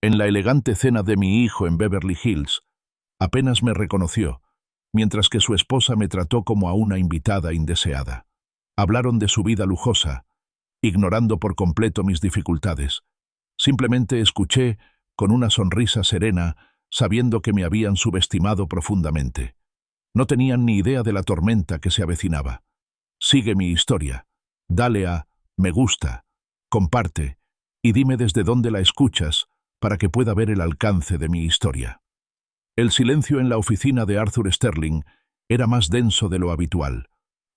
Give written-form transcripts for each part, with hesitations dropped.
En la elegante cena de mi hijo en Beverly Hills, apenas me reconoció, mientras que su esposa me trató como a una invitada indeseada. Hablaron de su vida lujosa, ignorando por completo mis dificultades. Simplemente escuché con una sonrisa serena, sabiendo que me habían subestimado profundamente. No tenían ni idea de la tormenta que se avecinaba. Sigue mi historia. Dale a me gusta, comparte, y dime desde dónde la escuchas para que pueda ver el alcance de mi historia. El silencio en la oficina de Arthur Sterling era más denso de lo habitual.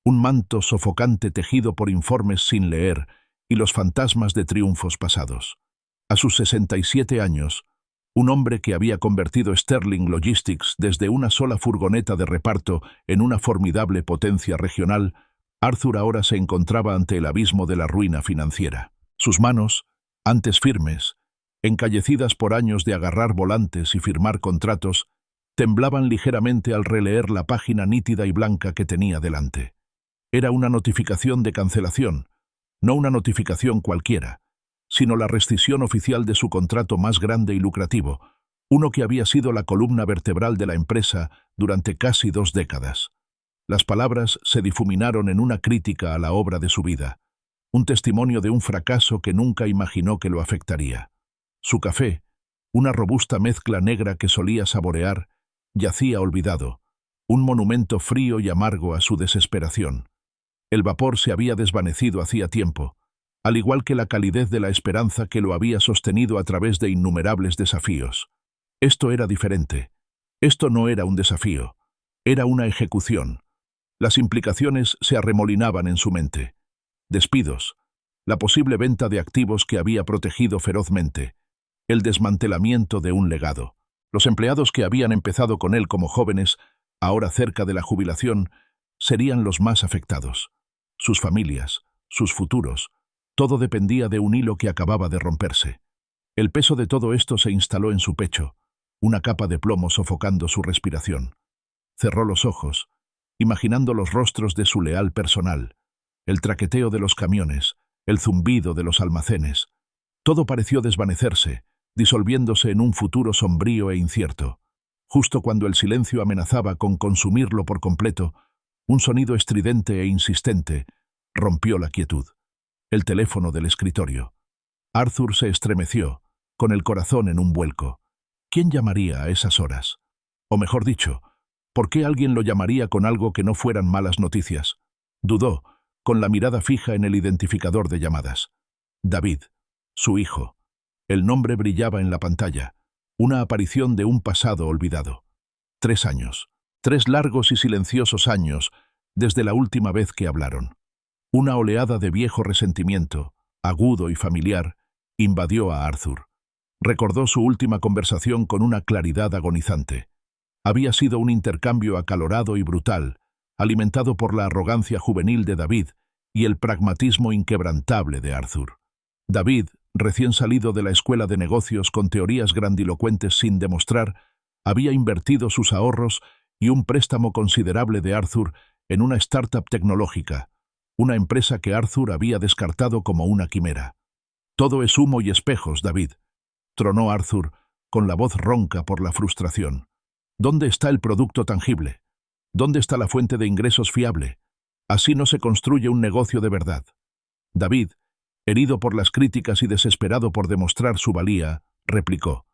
Un manto sofocante tejido por informes sin leer y los fantasmas de triunfos pasados. A sus 67 años, un hombre que había convertido Sterling Logistics desde una sola furgoneta de reparto en una formidable potencia regional, Arthur ahora se encontraba ante el abismo de la ruina financiera. Sus manos, antes firmes, encallecidas por años de agarrar volantes y firmar contratos, temblaban ligeramente al releer la página nítida y blanca que tenía delante. Era una notificación de cancelación, no una notificación cualquiera, sino la rescisión oficial de su contrato más grande y lucrativo, uno que había sido la columna vertebral de la empresa durante casi 2 décadas. Las palabras se difuminaron en una crítica a la obra de su vida, un testimonio de un fracaso que nunca imaginó que lo afectaría. Su café, una robusta mezcla negra que solía saborear, yacía olvidado, un monumento frío y amargo a su desesperación. El vapor se había desvanecido hacía tiempo, al igual que la calidez de la esperanza que lo había sostenido a través de innumerables desafíos. Esto era diferente. Esto no era un desafío, era una ejecución. Las implicaciones se arremolinaban en su mente. Despidos, la posible venta de activos que había protegido ferozmente, el desmantelamiento de un legado. Los empleados que habían empezado con él como jóvenes, ahora cerca de la jubilación, serían los más afectados. Sus familias, sus futuros, todo dependía de un hilo que acababa de romperse. El peso de todo esto se instaló en su pecho, una capa de plomo sofocando su respiración. Cerró los ojos, imaginando los rostros de su leal personal, el traqueteo de los camiones, el zumbido de los almacenes. Todo pareció desvanecerse, disolviéndose en un futuro sombrío e incierto. Justo cuando el silencio amenazaba con consumirlo por completo, un sonido estridente e insistente rompió la quietud. El teléfono del escritorio. Arthur se estremeció, con el corazón en un vuelco. ¿Quién llamaría a esas horas? O mejor dicho, ¿por qué alguien lo llamaría con algo que no fueran malas noticias? Dudó, con la mirada fija en el identificador de llamadas. David, su hijo. El nombre brillaba en la pantalla, una aparición de un pasado olvidado. 3 años, 3 largos y silenciosos años, desde la última vez que hablaron. Una oleada de viejo resentimiento, agudo y familiar, invadió a Arthur. Recordó su última conversación con una claridad agonizante. Había sido un intercambio acalorado y brutal, alimentado por la arrogancia juvenil de David y el pragmatismo inquebrantable de Arthur. David, recién salido de la escuela de negocios con teorías grandilocuentes sin demostrar, había invertido sus ahorros y un préstamo considerable de Arthur en una startup tecnológica, una empresa que Arthur había descartado como una quimera. «Todo es humo y espejos, David», tronó Arthur, con la voz ronca por la frustración. «¿Dónde está el producto tangible? ¿Dónde está la fuente de ingresos fiable? Así no se construye un negocio de verdad». David, herido por las críticas y desesperado por demostrar su valía, replicó: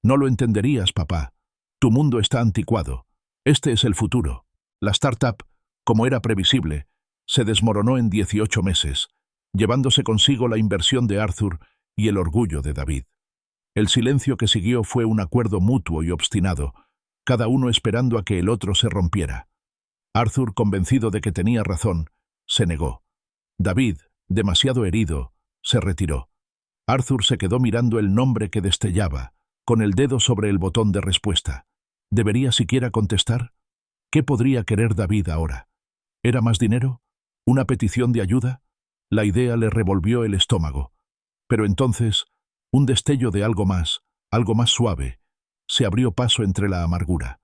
«No lo entenderías, papá. Tu mundo está anticuado. Este es el futuro». La startup, como era previsible, se desmoronó en 18 meses, llevándose consigo la inversión de Arthur y el orgullo de David. El silencio que siguió fue un acuerdo mutuo y obstinado, cada uno esperando a que el otro se rompiera. Arthur, convencido de que tenía razón, se negó. David, demasiado herido, se retiró. Arthur se quedó mirando el nombre que destellaba, con el dedo sobre el botón de respuesta. ¿Debería siquiera contestar? ¿Qué podría querer David ahora? ¿Era más dinero? ¿Una petición de ayuda? La idea le revolvió el estómago. Pero entonces, un destello de algo más suave, se abrió paso entre la amargura.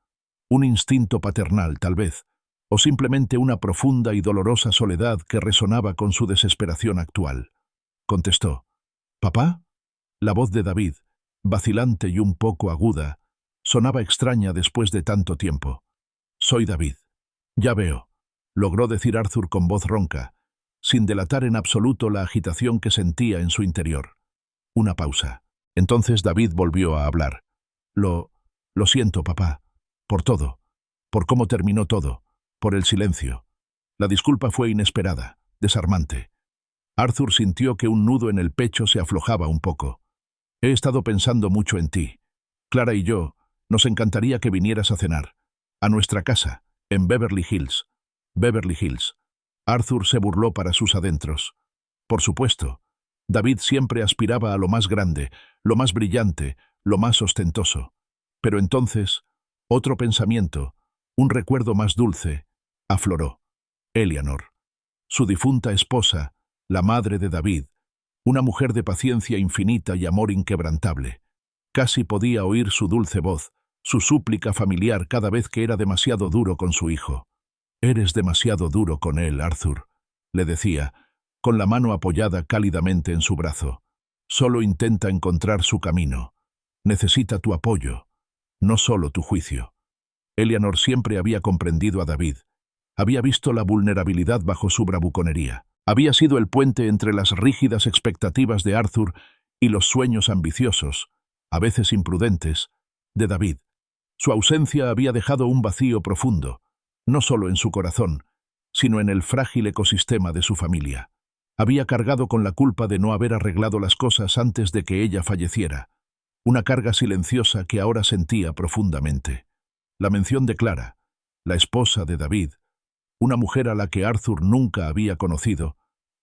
Un instinto paternal, tal vez, o simplemente una profunda y dolorosa soledad que resonaba con su desesperación actual. Contestó: «¿Papá?». La voz de David, vacilante y un poco aguda, sonaba extraña después de tanto tiempo. «Soy David». «Ya veo», logró decir Arthur con voz ronca, sin delatar en absoluto la agitación que sentía en su interior. Una pausa. Entonces David volvió a hablar. Lo siento, papá, por todo, por cómo terminó todo, por el silencio. La disculpa fue inesperada, desarmante». Arthur sintió que un nudo en el pecho se aflojaba un poco. «He estado pensando mucho en ti. Clara y yo, nos encantaría que vinieras a cenar. A nuestra casa, en Beverly Hills». Beverly Hills. Arthur se burló para sus adentros. Por supuesto, David siempre aspiraba a lo más grande, lo más brillante, lo más ostentoso. Pero entonces, otro pensamiento, un recuerdo más dulce, afloró. Eleanor. Su difunta esposa, la madre de David, una mujer de paciencia infinita y amor inquebrantable. Casi podía oír su dulce voz, su súplica familiar cada vez que era demasiado duro con su hijo. «Eres demasiado duro con él, Arthur», le decía, con la mano apoyada cálidamente en su brazo. «Solo intenta encontrar su camino. Necesita tu apoyo, no solo tu juicio». Eleanor siempre había comprendido a David. Había visto la vulnerabilidad bajo su bravuconería. Había sido el puente entre las rígidas expectativas de Arthur y los sueños ambiciosos, a veces imprudentes, de David. Su ausencia había dejado un vacío profundo, no solo en su corazón, sino en el frágil ecosistema de su familia. Había cargado con la culpa de no haber arreglado las cosas antes de que ella falleciera, una carga silenciosa que ahora sentía profundamente. La mención de Clara, la esposa de David, una mujer a la que Arthur nunca había conocido,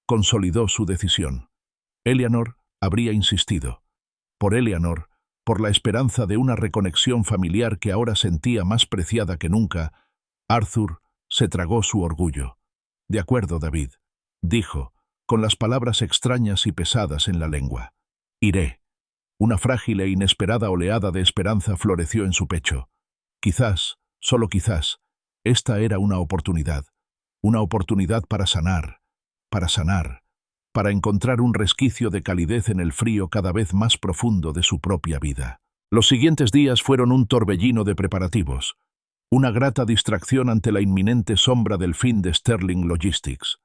consolidó su decisión. Eleanor habría insistido. Por Eleanor, por la esperanza de una reconexión familiar que ahora sentía más preciada que nunca, Arthur se tragó su orgullo. «De acuerdo, David», dijo, con las palabras extrañas y pesadas en la lengua. «Iré». Una frágil e inesperada oleada de esperanza floreció en su pecho. Quizás, solo quizás, esta era una oportunidad para sanar, para encontrar un resquicio de calidez en el frío cada vez más profundo de su propia vida. Los siguientes días fueron un torbellino de preparativos, una grata distracción ante la inminente sombra del fin de Sterling Logistics.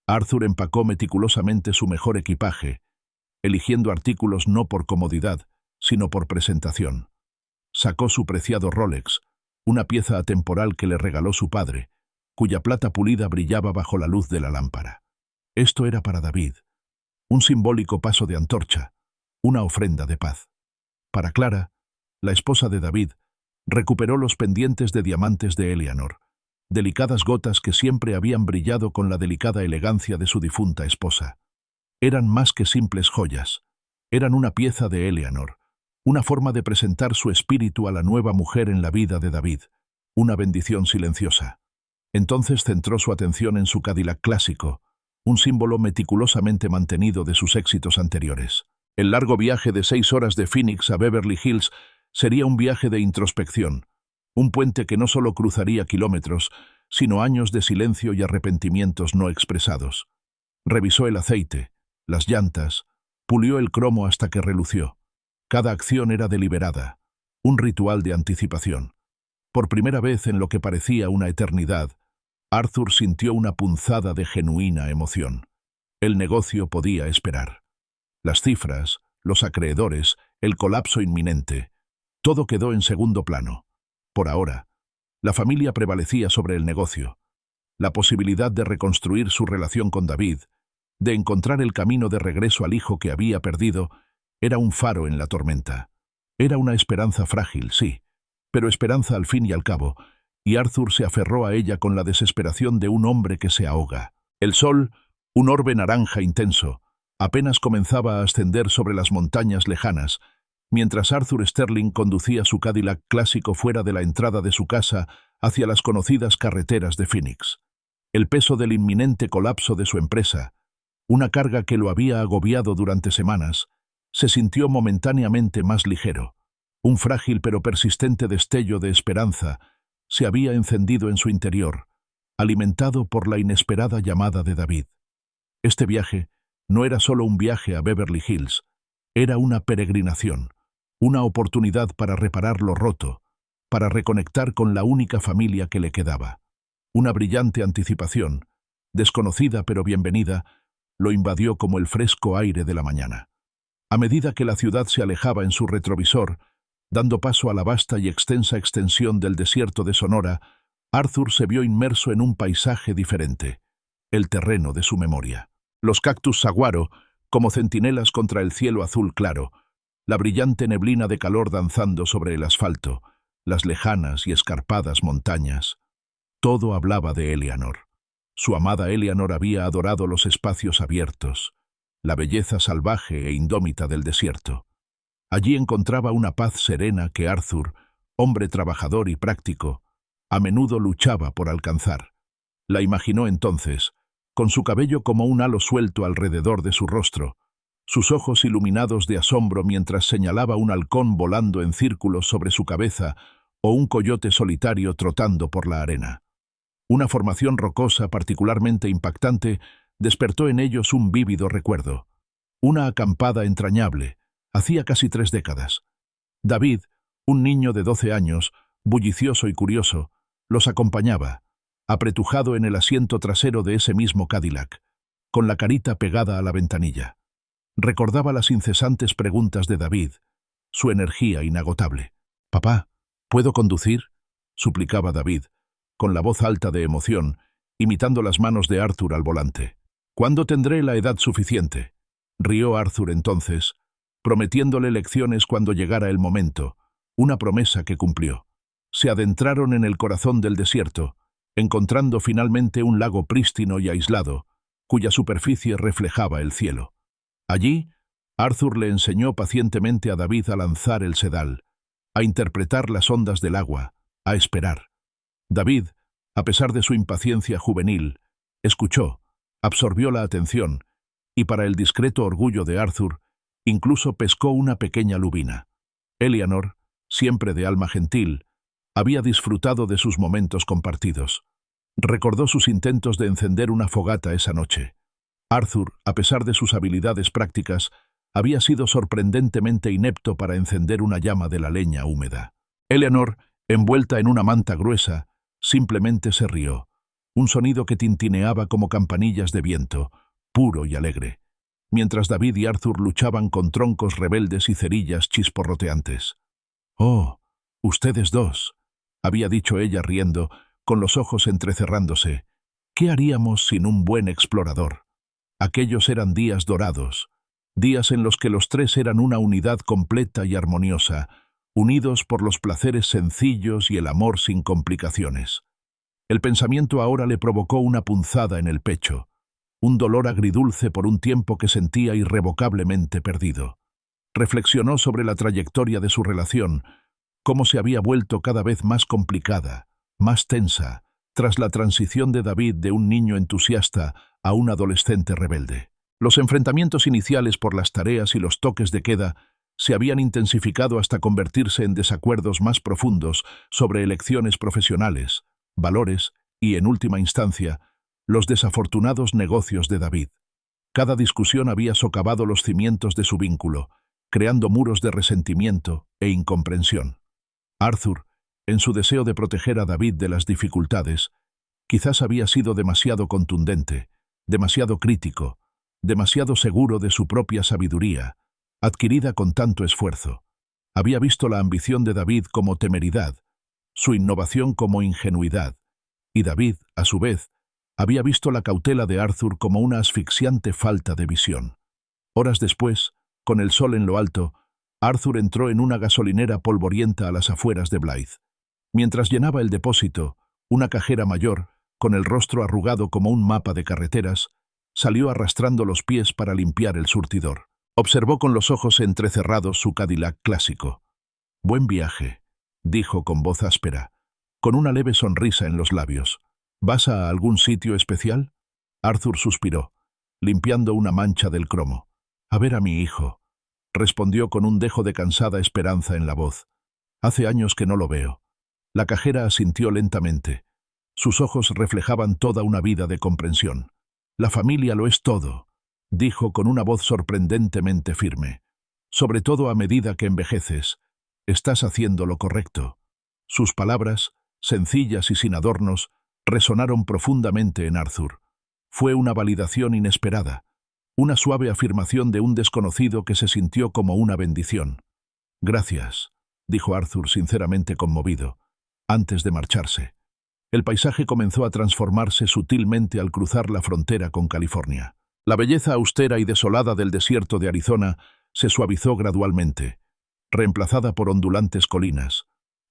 Arthur empacó meticulosamente su mejor equipaje, eligiendo artículos no por comodidad, sino por presentación. Sacó su preciado Rolex, una pieza atemporal que le regaló su padre, cuya plata pulida brillaba bajo la luz de la lámpara. Esto era para David, un simbólico paso de antorcha, una ofrenda de paz. Para Clara, la esposa de David, recuperó los pendientes de diamantes de Eleanor, delicadas gotas que siempre habían brillado con la delicada elegancia de su difunta esposa. Eran más que simples joyas, eran una pieza de Eleanor, una forma de presentar su espíritu a la nueva mujer en la vida de David, una bendición silenciosa. Entonces centró su atención en su Cadillac clásico, un símbolo meticulosamente mantenido de sus éxitos anteriores. El largo viaje de 6 horas de Phoenix a Beverly Hills sería un viaje de introspección, un puente que no solo cruzaría kilómetros, sino años de silencio y arrepentimientos no expresados. Revisó el aceite, las llantas, pulió el cromo hasta que relució. Cada acción era deliberada, un ritual de anticipación. Por primera vez en lo que parecía una eternidad, Arthur sintió una punzada de genuina emoción. El negocio podía esperar. Las cifras, los acreedores, el colapso inminente, todo quedó en segundo plano. Por ahora, la familia prevalecía sobre el negocio. La posibilidad de reconstruir su relación con David, de encontrar el camino de regreso al hijo que había perdido, era un faro en la tormenta. Era una esperanza frágil, sí, pero esperanza al fin y al cabo, y Arthur se aferró a ella con la desesperación de un hombre que se ahoga. El sol, un orbe naranja intenso, apenas comenzaba a ascender sobre las montañas lejanas, mientras Arthur Sterling conducía su Cadillac clásico fuera de la entrada de su casa hacia las conocidas carreteras de Phoenix. El peso del inminente colapso de su empresa, una carga que lo había agobiado durante semanas, se sintió momentáneamente más ligero. Un frágil pero persistente destello de esperanza se había encendido en su interior, alimentado por la inesperada llamada de David. Este viaje no era solo un viaje a Beverly Hills, era una peregrinación, una oportunidad para reparar lo roto, para reconectar con la única familia que le quedaba. Una brillante anticipación, desconocida pero bienvenida, lo invadió como el fresco aire de la mañana. A medida que la ciudad se alejaba en su retrovisor, dando paso a la vasta y extensa extensión del desierto de Sonora, Arthur se vio inmerso en un paisaje diferente, el terreno de su memoria. Los cactus saguaro, como centinelas contra el cielo azul claro, la brillante neblina de calor danzando sobre el asfalto, las lejanas y escarpadas montañas. Todo hablaba de Eleanor. Su amada Eleanor había adorado los espacios abiertos, la belleza salvaje e indómita del desierto. Allí encontraba una paz serena que Arthur, hombre trabajador y práctico, a menudo luchaba por alcanzar. La imaginó entonces, con su cabello como un halo suelto alrededor de su rostro, sus ojos iluminados de asombro mientras señalaba un halcón volando en círculos sobre su cabeza o un coyote solitario trotando por la arena. Una formación rocosa particularmente impactante despertó en ellos un vívido recuerdo. Una acampada entrañable, hacía casi 3 décadas. David, un niño de 12 años, bullicioso y curioso, los acompañaba, apretujado en el asiento trasero de ese mismo Cadillac, con la carita pegada a la ventanilla. Recordaba las incesantes preguntas de David, su energía inagotable. «Papá, ¿puedo conducir?», suplicaba David, con la voz alta de emoción, imitando las manos de Arthur al volante. «¿Cuándo tendré la edad suficiente?», rió Arthur entonces, prometiéndole lecciones cuando llegara el momento, una promesa que cumplió. Se adentraron en el corazón del desierto, encontrando finalmente un lago prístino y aislado, cuya superficie reflejaba el cielo. Allí, Arthur le enseñó pacientemente a David a lanzar el sedal, a interpretar las ondas del agua, a esperar. David, a pesar de su impaciencia juvenil, escuchó, absorbió la atención, y para el discreto orgullo de Arthur, incluso pescó una pequeña lubina. Eleanor, siempre de alma gentil, había disfrutado de sus momentos compartidos. Recordó sus intentos de encender una fogata esa noche. Arthur, a pesar de sus habilidades prácticas, había sido sorprendentemente inepto para encender una llama de la leña húmeda. Eleanor, envuelta en una manta gruesa, simplemente se rió, un sonido que tintineaba como campanillas de viento, puro y alegre, mientras David y Arthur luchaban con troncos rebeldes y cerillas chisporroteantes. «Oh, ustedes dos», había dicho ella riendo, con los ojos entrecerrándose. «¿Qué haríamos sin un buen explorador?». Aquellos eran días dorados, días en los que los tres eran una unidad completa y armoniosa, unidos por los placeres sencillos y el amor sin complicaciones. El pensamiento ahora le provocó una punzada en el pecho, un dolor agridulce por un tiempo que sentía irrevocablemente perdido. Reflexionó sobre la trayectoria de su relación, cómo se había vuelto cada vez más complicada, más tensa, tras la transición de David de un niño entusiasta a un adolescente rebelde. Los enfrentamientos iniciales por las tareas y los toques de queda se habían intensificado hasta convertirse en desacuerdos más profundos sobre elecciones profesionales, valores y, en última instancia, los desafortunados negocios de David. Cada discusión había socavado los cimientos de su vínculo, creando muros de resentimiento e incomprensión. Arthur, en su deseo de proteger a David de las dificultades, quizás había sido demasiado contundente, demasiado crítico, demasiado seguro de su propia sabiduría, adquirida con tanto esfuerzo. Había visto la ambición de David como temeridad, su innovación como ingenuidad, y David, a su vez, había visto la cautela de Arthur como una asfixiante falta de visión. Horas después, con el sol en lo alto, Arthur entró en una gasolinera polvorienta a las afueras de Blythe. Mientras llenaba el depósito, una cajera mayor, con el rostro arrugado como un mapa de carreteras, salió arrastrando los pies para limpiar el surtidor. Observó con los ojos entrecerrados su Cadillac clásico. «Buen viaje», dijo con voz áspera, con una leve sonrisa en los labios. «¿Vas a algún sitio especial?». Arthur suspiró, limpiando una mancha del cromo. «A ver a mi hijo», respondió con un dejo de cansada esperanza en la voz. «Hace años que no lo veo». La cajera asintió lentamente. Sus ojos reflejaban toda una vida de comprensión. «La familia lo es todo», dijo con una voz sorprendentemente firme. Sobre todo a medida que envejeces, estás haciendo lo correcto. Sus palabras, sencillas y sin adornos, resonaron profundamente en Arthur. Fue una validación inesperada, una suave afirmación de un desconocido que se sintió como una bendición. «Gracias», dijo Arthur sinceramente conmovido, antes de marcharse. El paisaje comenzó a transformarse sutilmente al cruzar la frontera con California. La belleza austera y desolada del desierto de Arizona se suavizó gradualmente, reemplazada por ondulantes colinas,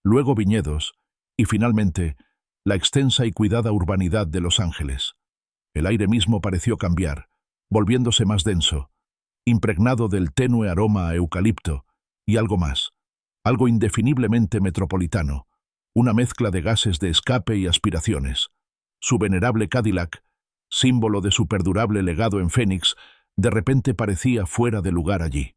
luego viñedos y, finalmente, la extensa y cuidada urbanidad de Los Ángeles. El aire mismo pareció cambiar, volviéndose más denso, impregnado del tenue aroma a eucalipto y algo más, algo indefiniblemente metropolitano, una mezcla de gases de escape y aspiraciones. Su venerable Cadillac, símbolo de su perdurable legado en Phoenix, de repente parecía fuera de lugar allí.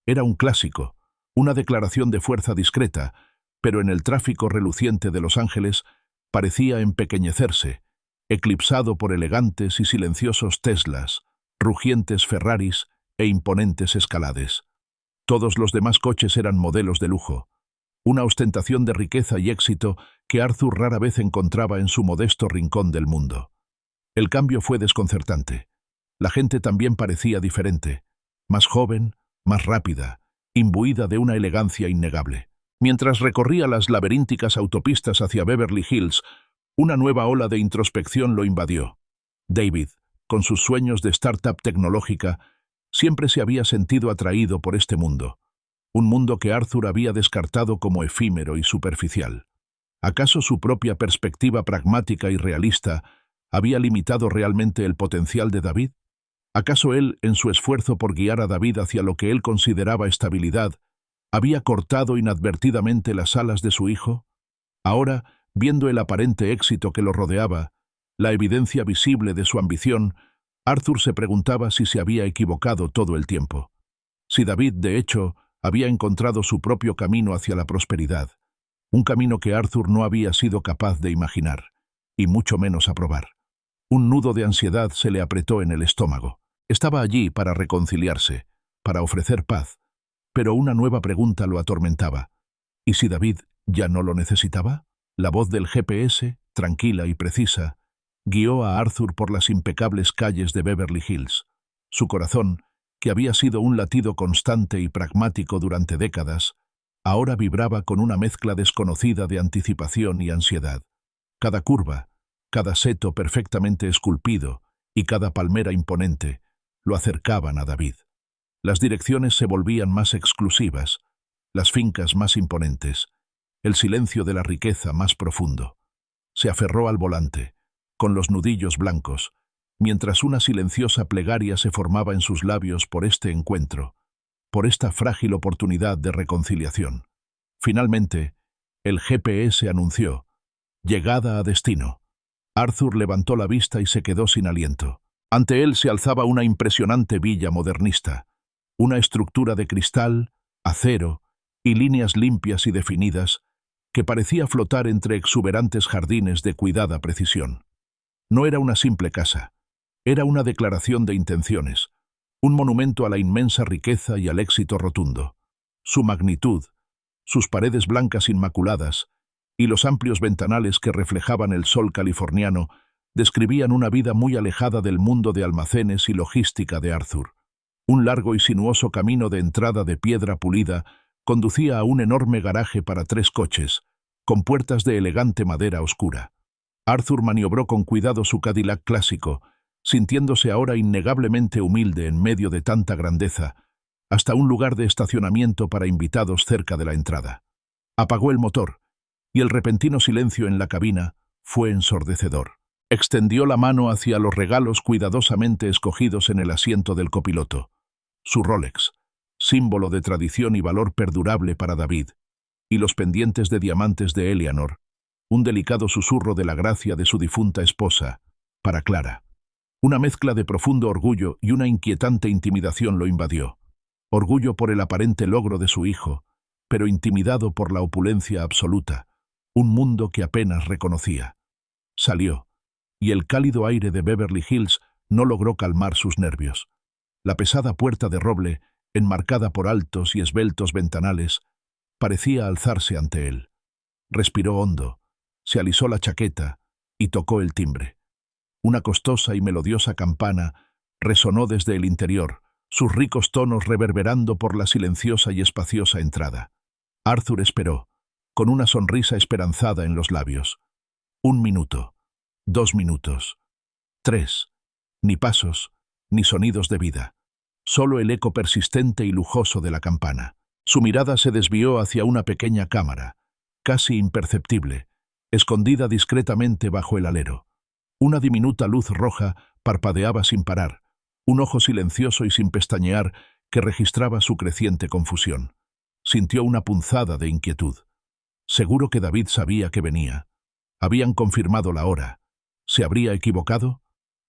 Era un clásico, una declaración de fuerza discreta, pero en el tráfico reluciente de Los Ángeles parecía empequeñecerse, eclipsado por elegantes y silenciosos Teslas, rugientes Ferraris e imponentes Escalades. Todos los demás coches eran modelos de lujo, una ostentación de riqueza y éxito que Arthur rara vez encontraba en su modesto rincón del mundo. El cambio fue desconcertante. La gente también parecía diferente, más joven, más rápida, imbuida de una elegancia innegable. Mientras recorría las laberínticas autopistas hacia Beverly Hills, una nueva ola de introspección lo invadió. David, con sus sueños de startup tecnológica, siempre se había sentido atraído por este mundo, un mundo que Arthur había descartado como efímero y superficial. ¿Acaso su propia perspectiva pragmática y realista había limitado realmente el potencial de David? ¿Acaso él, en su esfuerzo por guiar a David hacia lo que él consideraba estabilidad, había cortado inadvertidamente las alas de su hijo? Ahora, viendo el aparente éxito que lo rodeaba, la evidencia visible de su ambición, Arthur se preguntaba si se había equivocado todo el tiempo. Si David, de hecho, había encontrado su propio camino hacia la prosperidad, un camino que Arthur no había sido capaz de imaginar, y mucho menos aprobar. Un nudo de ansiedad se le apretó en el estómago. Estaba allí para reconciliarse, para ofrecer paz, pero una nueva pregunta lo atormentaba. ¿Y si David ya no lo necesitaba? La voz del GPS, tranquila y precisa, guió a Arthur por las impecables calles de Beverly Hills. Su corazón, que había sido un latido constante y pragmático durante décadas, ahora vibraba con una mezcla desconocida de anticipación y ansiedad. Cada curva, cada seto perfectamente esculpido y cada palmera imponente lo acercaban a David. Las direcciones se volvían más exclusivas, las fincas más imponentes, el silencio de la riqueza más profundo. Se aferró al volante, con los nudillos blancos, mientras una silenciosa plegaria se formaba en sus labios por este encuentro, por esta frágil oportunidad de reconciliación. Finalmente, el GPS anunció: llegada a destino. Arthur levantó la vista y se quedó sin aliento. Ante él se alzaba una impresionante villa modernista, una estructura de cristal, acero y líneas limpias y definidas que parecía flotar entre exuberantes jardines de cuidada precisión. No era una simple casa, era una declaración de intenciones, un monumento a la inmensa riqueza y al éxito rotundo. Su magnitud, sus paredes blancas inmaculadas y los amplios ventanales que reflejaban el sol californiano describían una vida muy alejada del mundo de almacenes y logística de Arthur. Un largo y sinuoso camino de entrada de piedra pulida conducía a un enorme garaje para 3 coches, con puertas de elegante madera oscura. Arthur maniobró con cuidado su Cadillac clásico, sintiéndose ahora innegablemente humilde en medio de tanta grandeza, hasta un lugar de estacionamiento para invitados cerca de la entrada. Apagó el motor, y el repentino silencio en la cabina fue ensordecedor. Extendió la mano hacia los regalos cuidadosamente escogidos en el asiento del copiloto. Su Rolex, símbolo de tradición y valor perdurable para David, y los pendientes de diamantes de Eleanor, un delicado susurro de la gracia de su difunta esposa, para Clara. Una mezcla de profundo orgullo y una inquietante intimidación lo invadió. Orgullo por el aparente logro de su hijo, pero intimidado por la opulencia absoluta, un mundo que apenas reconocía. Salió, y el cálido aire de Beverly Hills no logró calmar sus nervios. La pesada puerta de roble enmarcada por altos y esbeltos ventanales, parecía alzarse ante él. Respiró hondo, se alisó la chaqueta y tocó el timbre. Una costosa y melodiosa campana resonó desde el interior, sus ricos tonos reverberando por la silenciosa y espaciosa entrada. Arthur esperó, con una sonrisa esperanzada en los labios. 1 minuto, 2 minutos, 3. Ni pasos, ni sonidos de vida. Solo el eco persistente y lujoso de la campana. Su mirada se desvió hacia una pequeña cámara, casi imperceptible, escondida discretamente bajo el alero. Una diminuta luz roja parpadeaba sin parar, un ojo silencioso y sin pestañear que registraba su creciente confusión. Sintió una punzada de inquietud. Seguro que David sabía que venía. Habían confirmado la hora. ¿Se habría equivocado?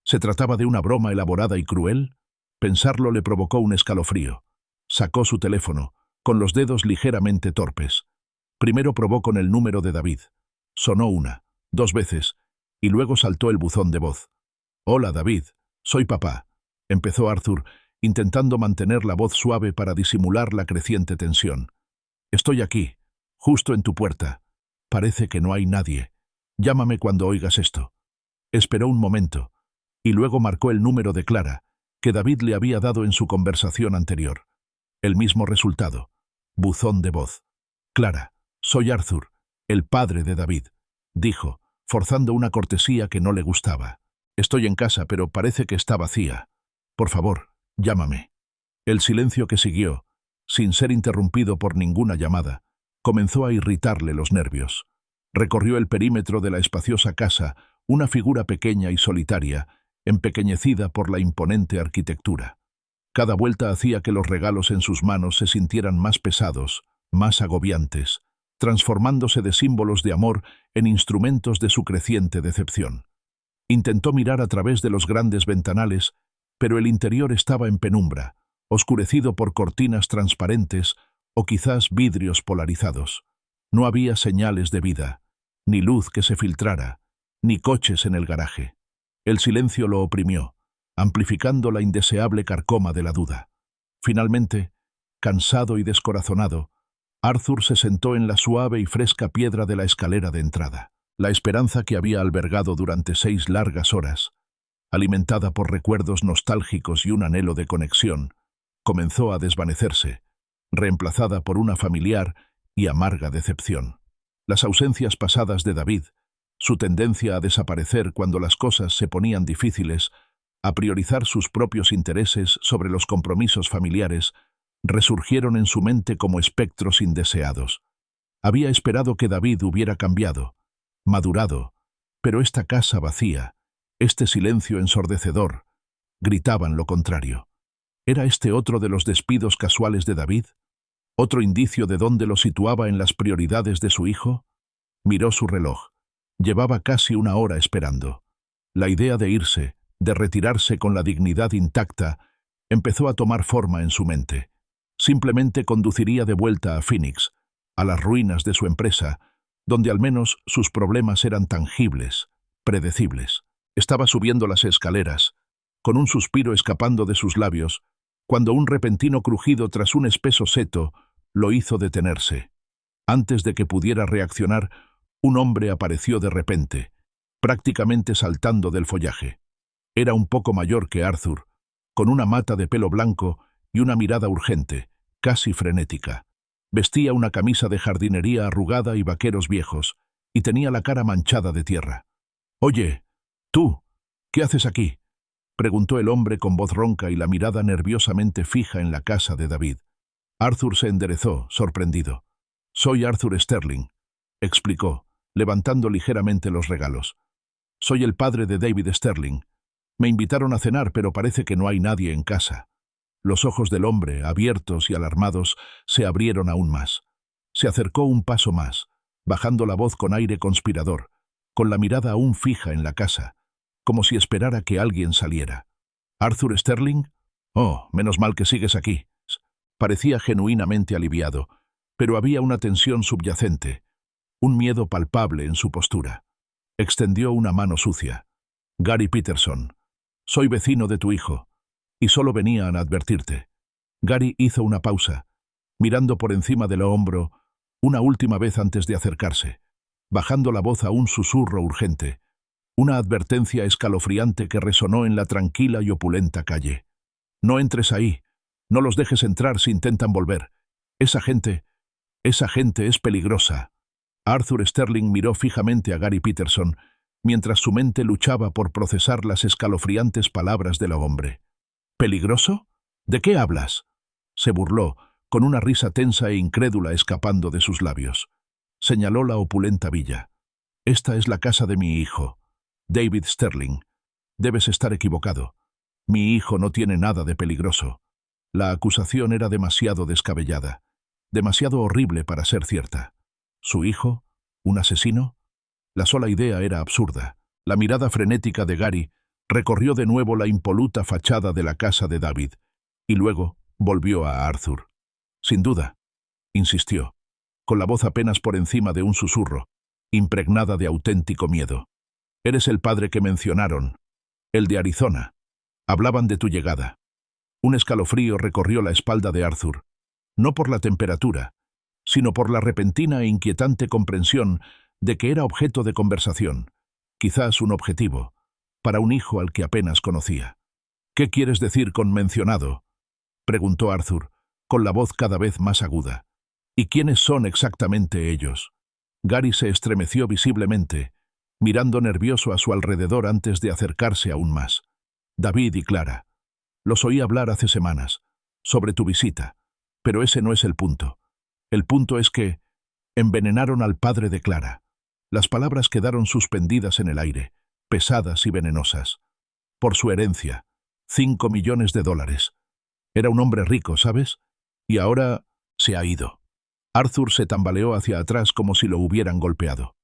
¿Se trataba de una broma elaborada y cruel? Pensarlo le provocó un escalofrío. Sacó su teléfono, con los dedos ligeramente torpes. Primero probó con el número de David. Sonó 1, 2 veces, y luego saltó el buzón de voz. «Hola, David, soy papá», empezó Arthur, intentando mantener la voz suave para disimular la creciente tensión. «Estoy aquí, justo en tu puerta. Parece que no hay nadie. Llámame cuando oigas esto». Esperó un momento, y luego marcó el número de Clara, que David le había dado en su conversación anterior. El mismo resultado. Buzón de voz. «Clara, soy Arthur, el padre de David», dijo, forzando una cortesía que no le gustaba. «Estoy en casa, pero parece que está vacía. Por favor, llámame». El silencio que siguió, sin ser interrumpido por ninguna llamada, comenzó a irritarle los nervios. Recorrió el perímetro de la espaciosa casa, una figura pequeña y solitaria, empequeñecida por la imponente arquitectura. Cada vuelta hacía que los regalos en sus manos se sintieran más pesados, más agobiantes, transformándose de símbolos de amor en instrumentos de su creciente decepción. Intentó mirar a través de los grandes ventanales, pero el interior estaba en penumbra, oscurecido por cortinas transparentes o quizás vidrios polarizados. No había señales de vida, ni luz que se filtrara, ni coches en el garaje. El silencio lo oprimió, amplificando la indeseable carcoma de la duda. Finalmente, cansado y descorazonado, Arthur se sentó en la suave y fresca piedra de la escalera de entrada. La esperanza que había albergado durante 6 largas horas, alimentada por recuerdos nostálgicos y un anhelo de conexión, comenzó a desvanecerse, reemplazada por una familiar y amarga decepción. Las ausencias pasadas de David, su tendencia a desaparecer cuando las cosas se ponían difíciles, a priorizar sus propios intereses sobre los compromisos familiares, resurgieron en su mente como espectros indeseados. Había esperado que David hubiera cambiado, madurado, pero esta casa vacía, este silencio ensordecedor, gritaban lo contrario. ¿Era este otro de los despidos casuales de David? ¿Otro indicio de dónde lo situaba en las prioridades de su hijo? Miró su reloj. Llevaba casi 1 hora esperando. La idea de irse, de retirarse con la dignidad intacta, empezó a tomar forma en su mente. Simplemente conduciría de vuelta a Phoenix, a las ruinas de su empresa, donde al menos sus problemas eran tangibles, predecibles. Estaba subiendo las escaleras, con un suspiro escapando de sus labios, cuando un repentino crujido tras un espeso seto lo hizo detenerse. Antes de que pudiera reaccionar, un hombre apareció de repente, prácticamente saltando del follaje. Era un poco mayor que Arthur, con una mata de pelo blanco y una mirada urgente, casi frenética. Vestía una camisa de jardinería arrugada y vaqueros viejos, y tenía la cara manchada de tierra. «Oye, tú, ¿qué haces aquí?», preguntó el hombre con voz ronca y la mirada nerviosamente fija en la casa de David. Arthur se enderezó, sorprendido. «Soy Arthur Sterling», explicó, levantando ligeramente los regalos. «Soy el padre de David Sterling. Me invitaron a cenar, pero parece que no hay nadie en casa». Los ojos del hombre, abiertos y alarmados, se abrieron aún más. Se acercó un paso más, bajando la voz con aire conspirador, con la mirada aún fija en la casa, como si esperara que alguien saliera. «¿Arthur Sterling? Oh, menos mal que sigues aquí». Parecía genuinamente aliviado, pero había una tensión subyacente, un miedo palpable en su postura. Extendió una mano sucia. «Gary Peterson, soy vecino de tu hijo, y solo venía a advertirte. Gary hizo una pausa, mirando por encima del hombro una última vez antes de acercarse, bajando la voz a un susurro urgente, una advertencia escalofriante que resonó en la tranquila y opulenta calle. «No entres ahí, no los dejes entrar si intentan volver. Esa gente es peligrosa». Arthur Sterling miró fijamente a Gary Peterson, mientras su mente luchaba por procesar las escalofriantes palabras del hombre. «¿Peligroso? ¿De qué hablas?», se burló, con una risa tensa e incrédula escapando de sus labios. Señaló la opulenta villa. «Esta es la casa de mi hijo, David Sterling. Debes estar equivocado. Mi hijo no tiene nada de peligroso». La acusación era demasiado descabellada, demasiado horrible para ser cierta. ¿Su hijo? ¿Un asesino? La sola idea era absurda. La mirada frenética de Gary recorrió de nuevo la impoluta fachada de la casa de David, y luego volvió a Arthur. «Sin duda», insistió, con la voz apenas por encima de un susurro, impregnada de auténtico miedo. «Eres el padre que mencionaron, el de Arizona. Hablaban de tu llegada». Un escalofrío recorrió la espalda de Arthur, no por la temperatura, sino por la repentina e inquietante comprensión de que era objeto de conversación, quizás un objetivo, para un hijo al que apenas conocía. «¿Qué quieres decir con mencionado?», preguntó Arthur, con la voz cada vez más aguda. «¿Y quiénes son exactamente ellos?». Gary se estremeció visiblemente, mirando nervioso a su alrededor antes de acercarse aún más. «David y Clara. Los oí hablar hace semanas, sobre tu visita, pero ese no es el punto. El punto es que envenenaron al padre de Clara». Las palabras quedaron suspendidas en el aire, pesadas y venenosas. «Por su herencia, $5 millones. Era un hombre rico, ¿sabes? Y ahora se ha ido». Arthur se tambaleó hacia atrás como si lo hubieran golpeado.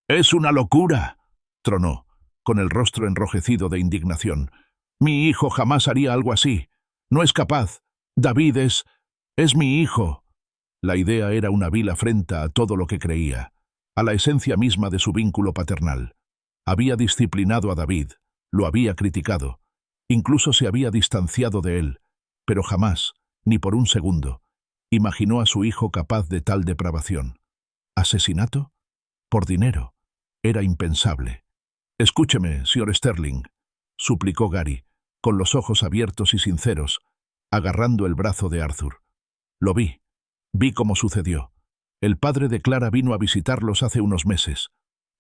«¡Es una locura!», tronó, con el rostro enrojecido de indignación. «Mi hijo jamás haría algo así. No es capaz. David es mi hijo». La idea era una vil afrenta a todo lo que creía, a la esencia misma de su vínculo paternal. Había disciplinado a David, lo había criticado, incluso se había distanciado de él, pero jamás, ni por un segundo, imaginó a su hijo capaz de tal depravación. ¿Asesinato? Por dinero. Era impensable. «Escúcheme, señor Sterling», suplicó Gary, con los ojos abiertos y sinceros, agarrando el brazo de Arthur. «Lo vi cómo sucedió. El padre de Clara vino a visitarlos hace unos meses.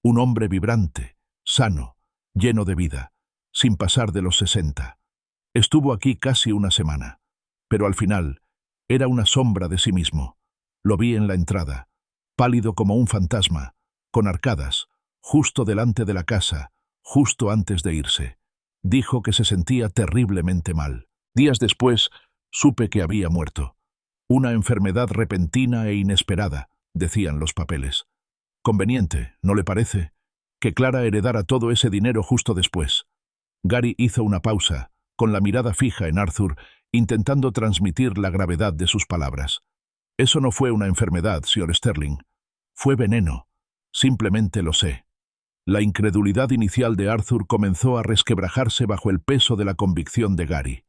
Un hombre vibrante, sano, lleno de vida, sin pasar de los 60. Estuvo aquí casi una semana, pero al final era una sombra de sí mismo. Lo vi en la entrada, pálido como un fantasma, con arcadas, justo delante de la casa, justo antes de irse. Dijo que se sentía terriblemente mal. Días después, supe que había muerto. Una enfermedad repentina e inesperada, decían los papeles. Conveniente, ¿no le parece?, que Clara heredara todo ese dinero justo después». Gary hizo una pausa, con la mirada fija en Arthur, intentando transmitir la gravedad de sus palabras. «Eso no fue una enfermedad, señor Sterling. Fue veneno. Simplemente lo sé». La incredulidad inicial de Arthur comenzó a resquebrajarse bajo el peso de la convicción de Gary.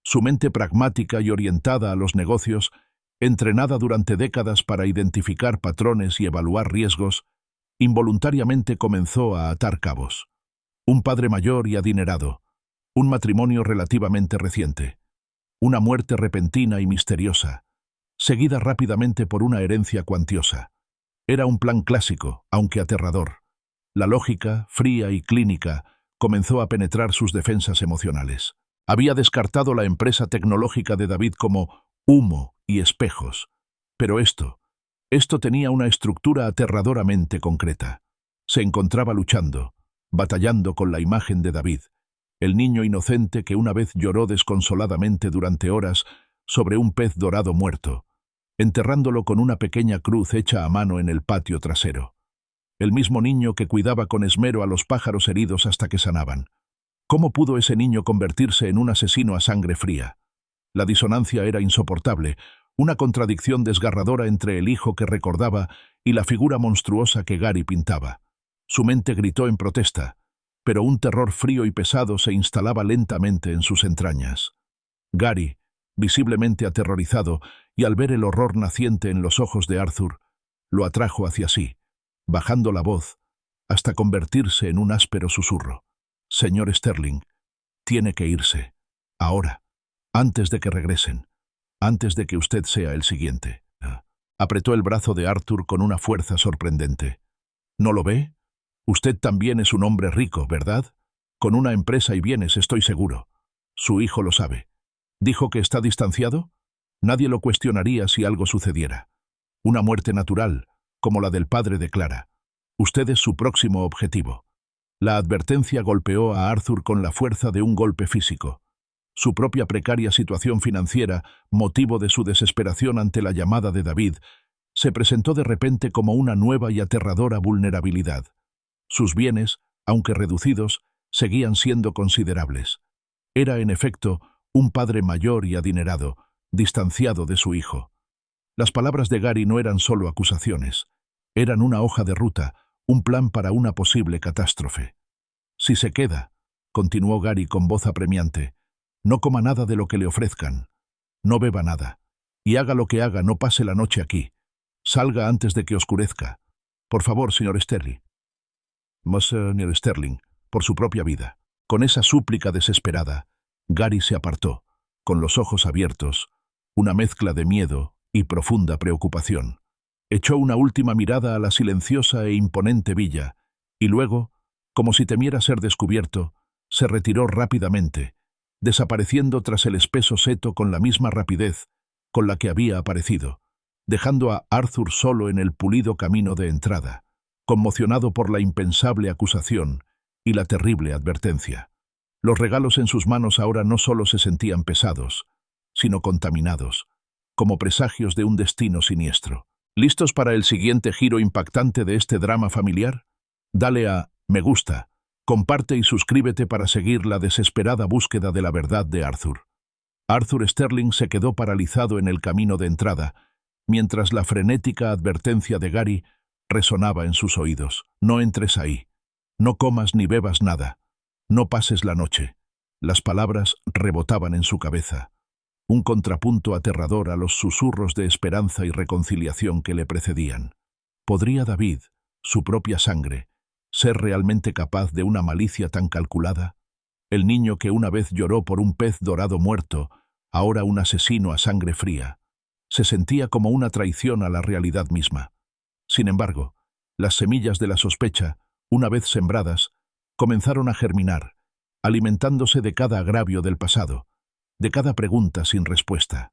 Su mente pragmática y orientada a los negocios, entrenada durante décadas para identificar patrones y evaluar riesgos, involuntariamente comenzó a atar cabos. Un padre mayor y adinerado, un matrimonio relativamente reciente, una muerte repentina y misteriosa, seguida rápidamente por una herencia cuantiosa. Era un plan clásico, aunque aterrador. La lógica, fría y clínica, comenzó a penetrar sus defensas emocionales. Había descartado la empresa tecnológica de David como humo y espejos. Pero esto tenía una estructura aterradoramente concreta. Se encontraba luchando, batallando con la imagen de David, el niño inocente que una vez lloró desconsoladamente durante horas sobre un pez dorado muerto, enterrándolo con una pequeña cruz hecha a mano en el patio trasero. El mismo niño que cuidaba con esmero a los pájaros heridos hasta que sanaban. ¿Cómo pudo ese niño convertirse en un asesino a sangre fría? La disonancia era insoportable, una contradicción desgarradora entre el hijo que recordaba y la figura monstruosa que Gary pintaba. Su mente gritó en protesta, pero un terror frío y pesado se instalaba lentamente en sus entrañas. Gary, visiblemente aterrorizado, y al ver el horror naciente en los ojos de Arthur, lo atrajo hacia sí, bajando la voz, hasta convertirse en un áspero susurro. «Señor Sterling, tiene que irse. Ahora, antes de que regresen, antes de que usted sea el siguiente». Apretó el brazo de Arthur con una fuerza sorprendente. «¿No lo ve? Usted también es un hombre rico, ¿verdad? Con una empresa y bienes, estoy seguro. Su hijo lo sabe. ¿Dijo que está distanciado? Nadie lo cuestionaría si algo sucediera. Una muerte natural, como la del padre de Clara. Usted es su próximo objetivo». La advertencia golpeó a Arthur con la fuerza de un golpe físico. Su propia precaria situación financiera, motivo de su desesperación ante la llamada de David, se presentó de repente como una nueva y aterradora vulnerabilidad. Sus bienes, aunque reducidos, seguían siendo considerables. Era, en efecto, un padre mayor y adinerado, distanciado de su hijo. Las palabras de Gary no eran solo acusaciones. Eran una hoja de ruta, un plan para una posible catástrofe. «Si se queda», continuó Gary con voz apremiante, «no coma nada de lo que le ofrezcan. No beba nada. Y haga lo que haga, no pase la noche aquí. Salga antes de que oscurezca. Por favor, señor Sterling». «Señor Sterling», por su propia vida. Con esa súplica desesperada, Gary se apartó, con los ojos abiertos, una mezcla de miedo y profunda preocupación. Echó una última mirada a la silenciosa e imponente villa, y luego, como si temiera ser descubierto, se retiró rápidamente, desapareciendo tras el espeso seto con la misma rapidez con la que había aparecido, dejando a Arthur solo en el pulido camino de entrada, conmocionado por la impensable acusación y la terrible advertencia. Los regalos en sus manos ahora no solo se sentían pesados, sino contaminados, como presagios de un destino siniestro. ¿Listos para el siguiente giro impactante de este drama familiar? Dale a me gusta, comparte y suscríbete para seguir la desesperada búsqueda de la verdad de Arthur. Arthur Sterling se quedó paralizado en el camino de entrada, mientras la frenética advertencia de Gary resonaba en sus oídos. «No entres ahí. No comas ni bebas nada. No pases la noche». Las palabras rebotaban en su cabeza, un contrapunto aterrador a los susurros de esperanza y reconciliación que le precedían. ¿Podría David, su propia sangre, ser realmente capaz de una malicia tan calculada? El niño que una vez lloró por un pez dorado muerto, ahora un asesino a sangre fría. Se sentía como una traición a la realidad misma. Sin embargo, las semillas de la sospecha, una vez sembradas, comenzaron a germinar, alimentándose de cada agravio del pasado, de cada pregunta sin respuesta.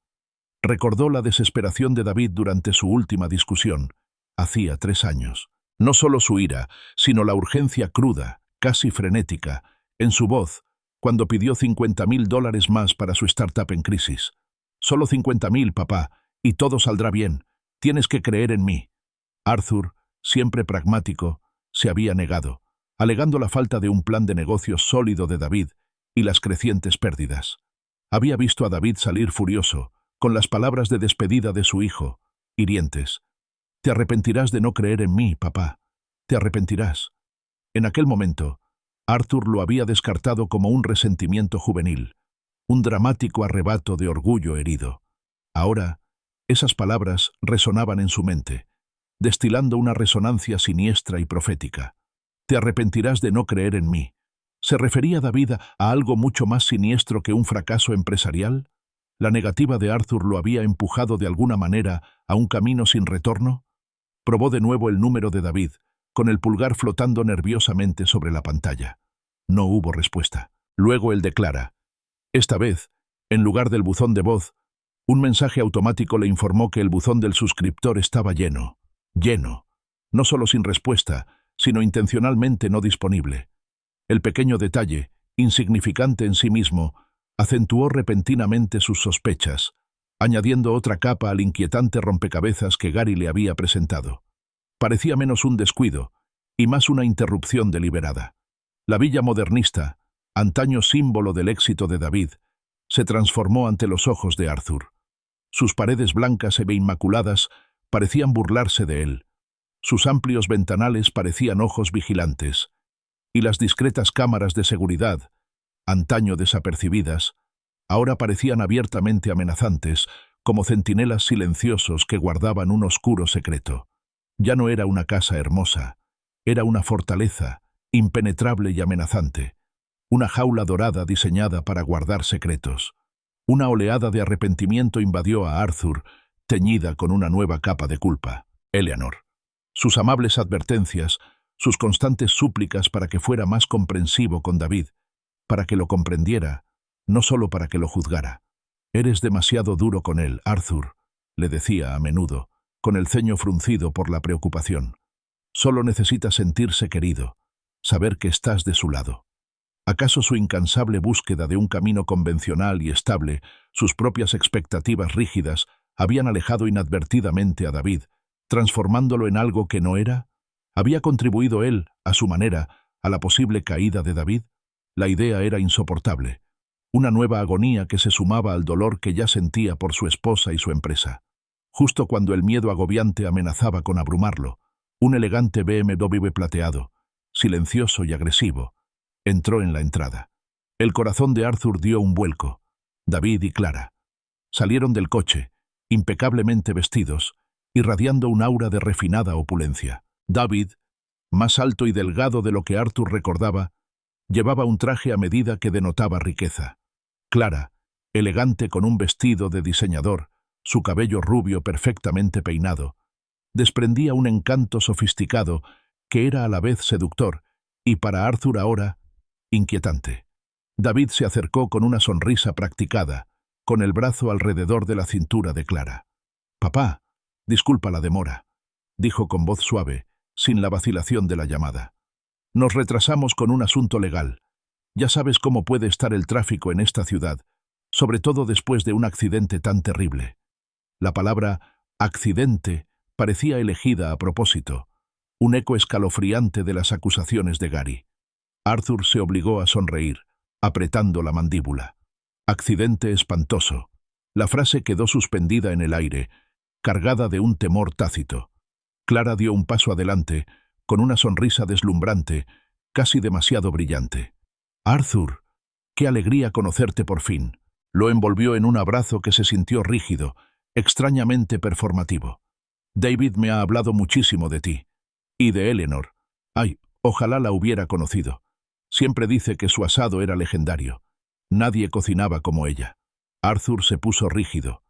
Recordó la desesperación de David durante su última discusión, hacía 3 años. No solo su ira, sino la urgencia cruda, casi frenética, en su voz, cuando pidió $50,000 más para su startup en crisis. «Solo 50,000, papá, y todo saldrá bien. Tienes que creer en mí». Arthur, siempre pragmático, se había negado, alegando la falta de un plan de negocios sólido de David y las crecientes pérdidas. Había visto a David salir furioso, con las palabras de despedida de su hijo, hirientes. «Te arrepentirás de no creer en mí, papá. Te arrepentirás». En aquel momento, Arthur lo había descartado como un resentimiento juvenil, un dramático arrebato de orgullo herido. Ahora, esas palabras resonaban en su mente, destilando una resonancia siniestra y profética. «Te arrepentirás de no creer en mí». ¿Se refería David a algo mucho más siniestro que un fracaso empresarial? ¿La negativa de Arthur lo había empujado de alguna manera a un camino sin retorno? Probó de nuevo el número de David, con el pulgar flotando nerviosamente sobre la pantalla. No hubo respuesta. Luego el de Clara. Esta vez, en lugar del buzón de voz, un mensaje automático le informó que el buzón del suscriptor estaba lleno. Lleno. No solo sin respuesta, sino intencionalmente no disponible. El pequeño detalle, insignificante en sí mismo, acentuó repentinamente sus sospechas, añadiendo otra capa al inquietante rompecabezas que Gary le había presentado. Parecía menos un descuido y más una interrupción deliberada. La villa modernista, antaño símbolo del éxito de David, se transformó ante los ojos de Arthur. Sus paredes blancas e inmaculadas parecían burlarse de él. Sus amplios ventanales parecían ojos vigilantes, y las discretas cámaras de seguridad, antaño desapercibidas, Ahora parecían abiertamente amenazantes, como centinelas silenciosos que guardaban un oscuro secreto. Ya no era una casa hermosa, era una fortaleza, impenetrable y amenazante, una jaula dorada diseñada para guardar secretos. Una oleada de arrepentimiento invadió a Arthur, teñida con una nueva capa de culpa. Eleanor. Sus amables advertencias, sus constantes súplicas para que fuera más comprensivo con David, para que lo comprendiera, no solo para que lo juzgara. «Eres demasiado duro con él, Arthur», le decía a menudo, con el ceño fruncido por la preocupación. «Solo necesita sentirse querido, saber que estás de su lado». ¿Acaso su incansable búsqueda de un camino convencional y estable, sus propias expectativas rígidas, habían alejado inadvertidamente a David, transformándolo en algo que no era? ¿Había contribuido él, a su manera, a la posible caída de David? La idea era insoportable. Una nueva agonía que se sumaba al dolor que ya sentía por su esposa y su empresa. Justo cuando el miedo agobiante amenazaba con abrumarlo, un elegante BMW plateado, silencioso y agresivo, entró en la entrada. El corazón de Arthur dio un vuelco. David y Clara salieron del coche, impecablemente vestidos, irradiando un aura de refinada opulencia. David, más alto y delgado de lo que Arthur recordaba, llevaba un traje a medida que denotaba riqueza. Clara, elegante con un vestido de diseñador, su cabello rubio perfectamente peinado, desprendía un encanto sofisticado que era a la vez seductor y para Arthur ahora inquietante. David se acercó con una sonrisa practicada, con el brazo alrededor de la cintura de Clara. «Papá, disculpa la demora», dijo con voz suave, sin la vacilación de la llamada. «Nos retrasamos con un asunto legal. Ya sabes cómo puede estar el tráfico en esta ciudad, sobre todo después de un accidente tan terrible». La palabra «accidente» parecía elegida a propósito, un eco escalofriante de las acusaciones de Gary. Arthur se obligó a sonreír, apretando la mandíbula. «Accidente espantoso». La frase quedó suspendida en el aire, cargada de un temor tácito. Clara dio un paso adelante, con una sonrisa deslumbrante, casi demasiado brillante. «Arthur, qué alegría conocerte por fin». Lo envolvió en un abrazo que se sintió rígido, extrañamente performativo. «David me ha hablado muchísimo de ti. Y de Eleanor. Ay, ojalá la hubiera conocido. Siempre dice que su asado era legendario. Nadie cocinaba como ella». Arthur se puso rígido.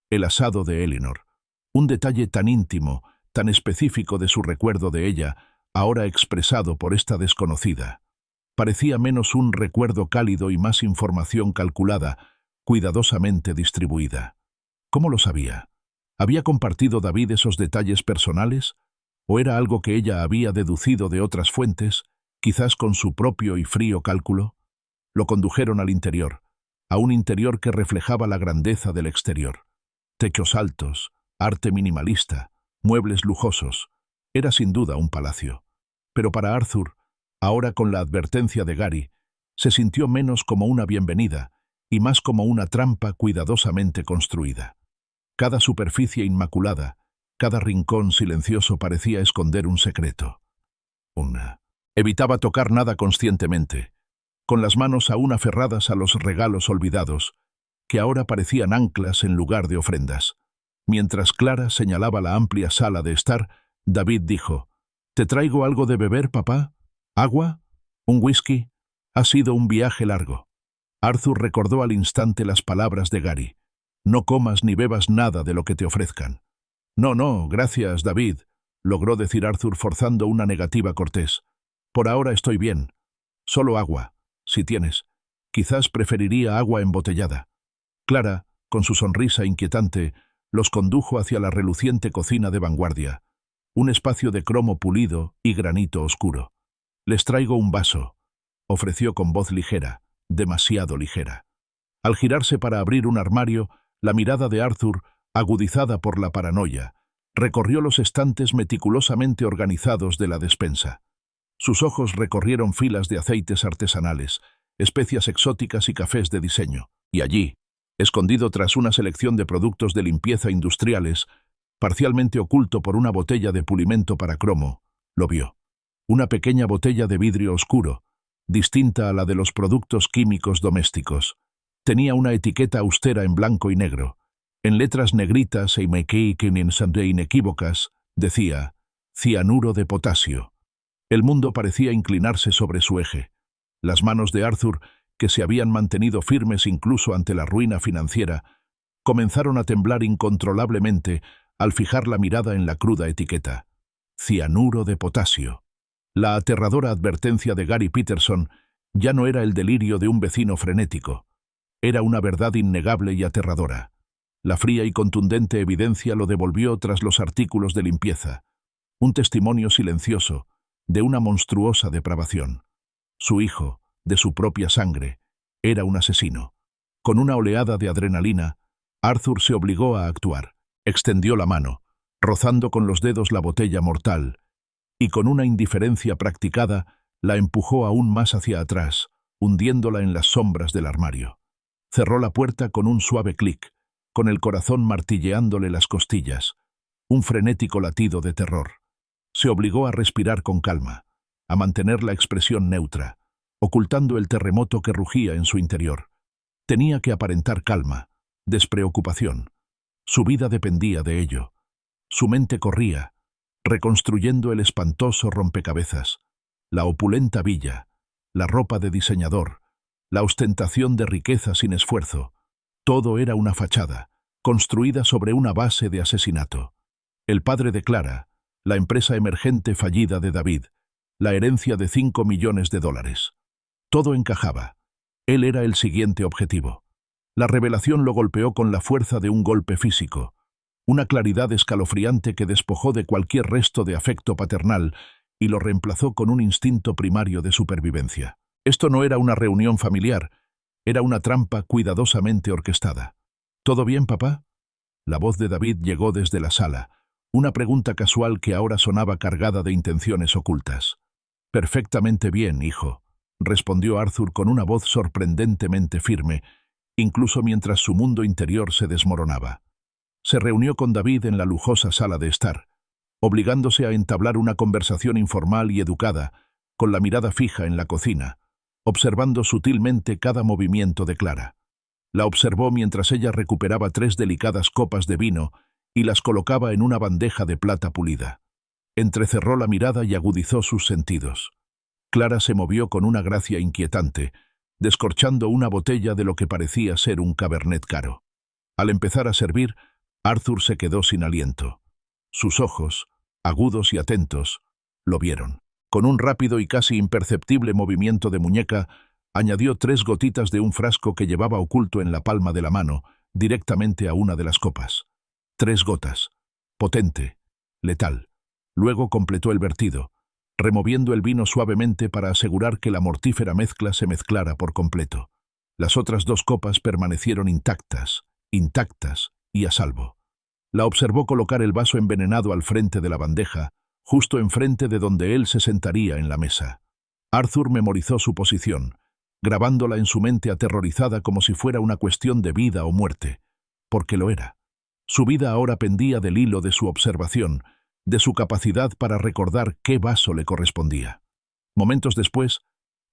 El asado de Eleanor. Un detalle tan íntimo, tan específico de su recuerdo de ella, ahora expresado por esta desconocida. Parecía menos un recuerdo cálido y más información calculada, cuidadosamente distribuida. ¿Cómo lo sabía? ¿Había compartido David esos detalles personales? ¿O era algo que ella había deducido de otras fuentes, quizás con su propio y frío cálculo? Lo condujeron al interior, a un interior que reflejaba la grandeza del exterior. Techos altos, arte minimalista, muebles lujosos. Era sin duda un palacio. Pero para Arthur, ahora con la advertencia de Gary, se sintió menos como una bienvenida y más como una trampa cuidadosamente construida. Cada superficie inmaculada, cada rincón silencioso parecía esconder un secreto. Evitaba tocar nada conscientemente, con las manos aún aferradas a los regalos olvidados, que ahora parecían anclas en lugar de ofrendas. Mientras Clara señalaba la amplia sala de estar, David dijo: «¿Te traigo algo de beber, papá? ¿Agua? ¿Un whisky? Ha sido un viaje largo». Arthur recordó al instante las palabras de Gary: «No comas ni bebas nada de lo que te ofrezcan». «No, no, gracias, David», logró decir Arthur forzando una negativa cortés. «Por ahora estoy bien. Solo agua, si tienes. Quizás preferiría agua embotellada». Clara, con su sonrisa inquietante, los condujo hacia la reluciente cocina de vanguardia, un espacio de cromo pulido y granito oscuro. «Les traigo un vaso», ofreció con voz ligera, demasiado ligera. Al girarse para abrir un armario, la mirada de Arthur, agudizada por la paranoia, recorrió los estantes meticulosamente organizados de la despensa. Sus ojos recorrieron filas de aceites artesanales, especias exóticas y cafés de diseño, y allí, escondido tras una selección de productos de limpieza industriales, parcialmente oculto por una botella de pulimento para cromo, lo vio. Una pequeña botella de vidrio oscuro, distinta a la de los productos químicos domésticos. Tenía una etiqueta austera en blanco y negro. En letras negritas e inequívocas decía cianuro de potasio. El mundo parecía inclinarse sobre su eje. Las manos de Arthur, que se habían mantenido firmes incluso ante la ruina financiera, comenzaron a temblar incontrolablemente al fijar la mirada en la cruda etiqueta. Cianuro de potasio. La aterradora advertencia de Gary Peterson ya no era el delirio de un vecino frenético. Era una verdad innegable y aterradora. La fría y contundente evidencia lo devolvió tras los artículos de limpieza. Un testimonio silencioso de una monstruosa depravación. Su hijo, de su propia sangre, era un asesino. Con una oleada de adrenalina, Arthur se obligó a actuar. Extendió la mano, rozando con los dedos la botella mortal, y con una indiferencia practicada, la empujó aún más hacia atrás, hundiéndola en las sombras del armario. Cerró la puerta con un suave clic, con el corazón martilleándole las costillas, un frenético latido de terror. Se obligó a respirar con calma, a mantener la expresión neutra, ocultando el terremoto que rugía en su interior. Tenía que aparentar calma, despreocupación. Su vida dependía de ello. Su mente corría, reconstruyendo el espantoso rompecabezas, la opulenta villa, la ropa de diseñador, la ostentación de riqueza sin esfuerzo. Todo era una fachada, construida sobre una base de asesinato. El padre de Clara, la empresa emergente fallida de David, la herencia de $5 millones. Todo encajaba. Él era el siguiente objetivo. La revelación lo golpeó con la fuerza de un golpe físico, una claridad escalofriante que despojó de cualquier resto de afecto paternal y lo reemplazó con un instinto primario de supervivencia. Esto no era una reunión familiar, era una trampa cuidadosamente orquestada. ¿Todo bien, papá? La voz de David llegó desde la sala, una pregunta casual que ahora sonaba cargada de intenciones ocultas. Perfectamente bien, hijo, respondió Arthur con una voz sorprendentemente firme, incluso mientras su mundo interior se desmoronaba. Se reunió con David en la lujosa sala de estar, obligándose a entablar una conversación informal y educada, con la mirada fija en la cocina, observando sutilmente cada movimiento de Clara. La observó mientras ella recuperaba 3 delicadas copas de vino y las colocaba en una bandeja de plata pulida. Entrecerró la mirada y agudizó sus sentidos. Clara se movió con una gracia inquietante, descorchando una botella de lo que parecía ser un cabernet caro. Al empezar a servir, Arthur se quedó sin aliento. Sus ojos, agudos y atentos, lo vieron. Con un rápido y casi imperceptible movimiento de muñeca, añadió 3 gotitas de un frasco que llevaba oculto en la palma de la mano, directamente a una de las copas. 3 gotas. Potente. Letal. Luego completó el vertido, removiendo el vino suavemente para asegurar que la mortífera mezcla se mezclara por completo. Las otras 2 copas permanecieron intactas y a salvo. La observó colocar el vaso envenenado al frente de la bandeja, justo enfrente de donde él se sentaría en la mesa. Arthur memorizó su posición, grabándola en su mente aterrorizada como si fuera una cuestión de vida o muerte, porque lo era. Su vida ahora pendía del hilo de su observación, de su capacidad para recordar qué vaso le correspondía. Momentos después,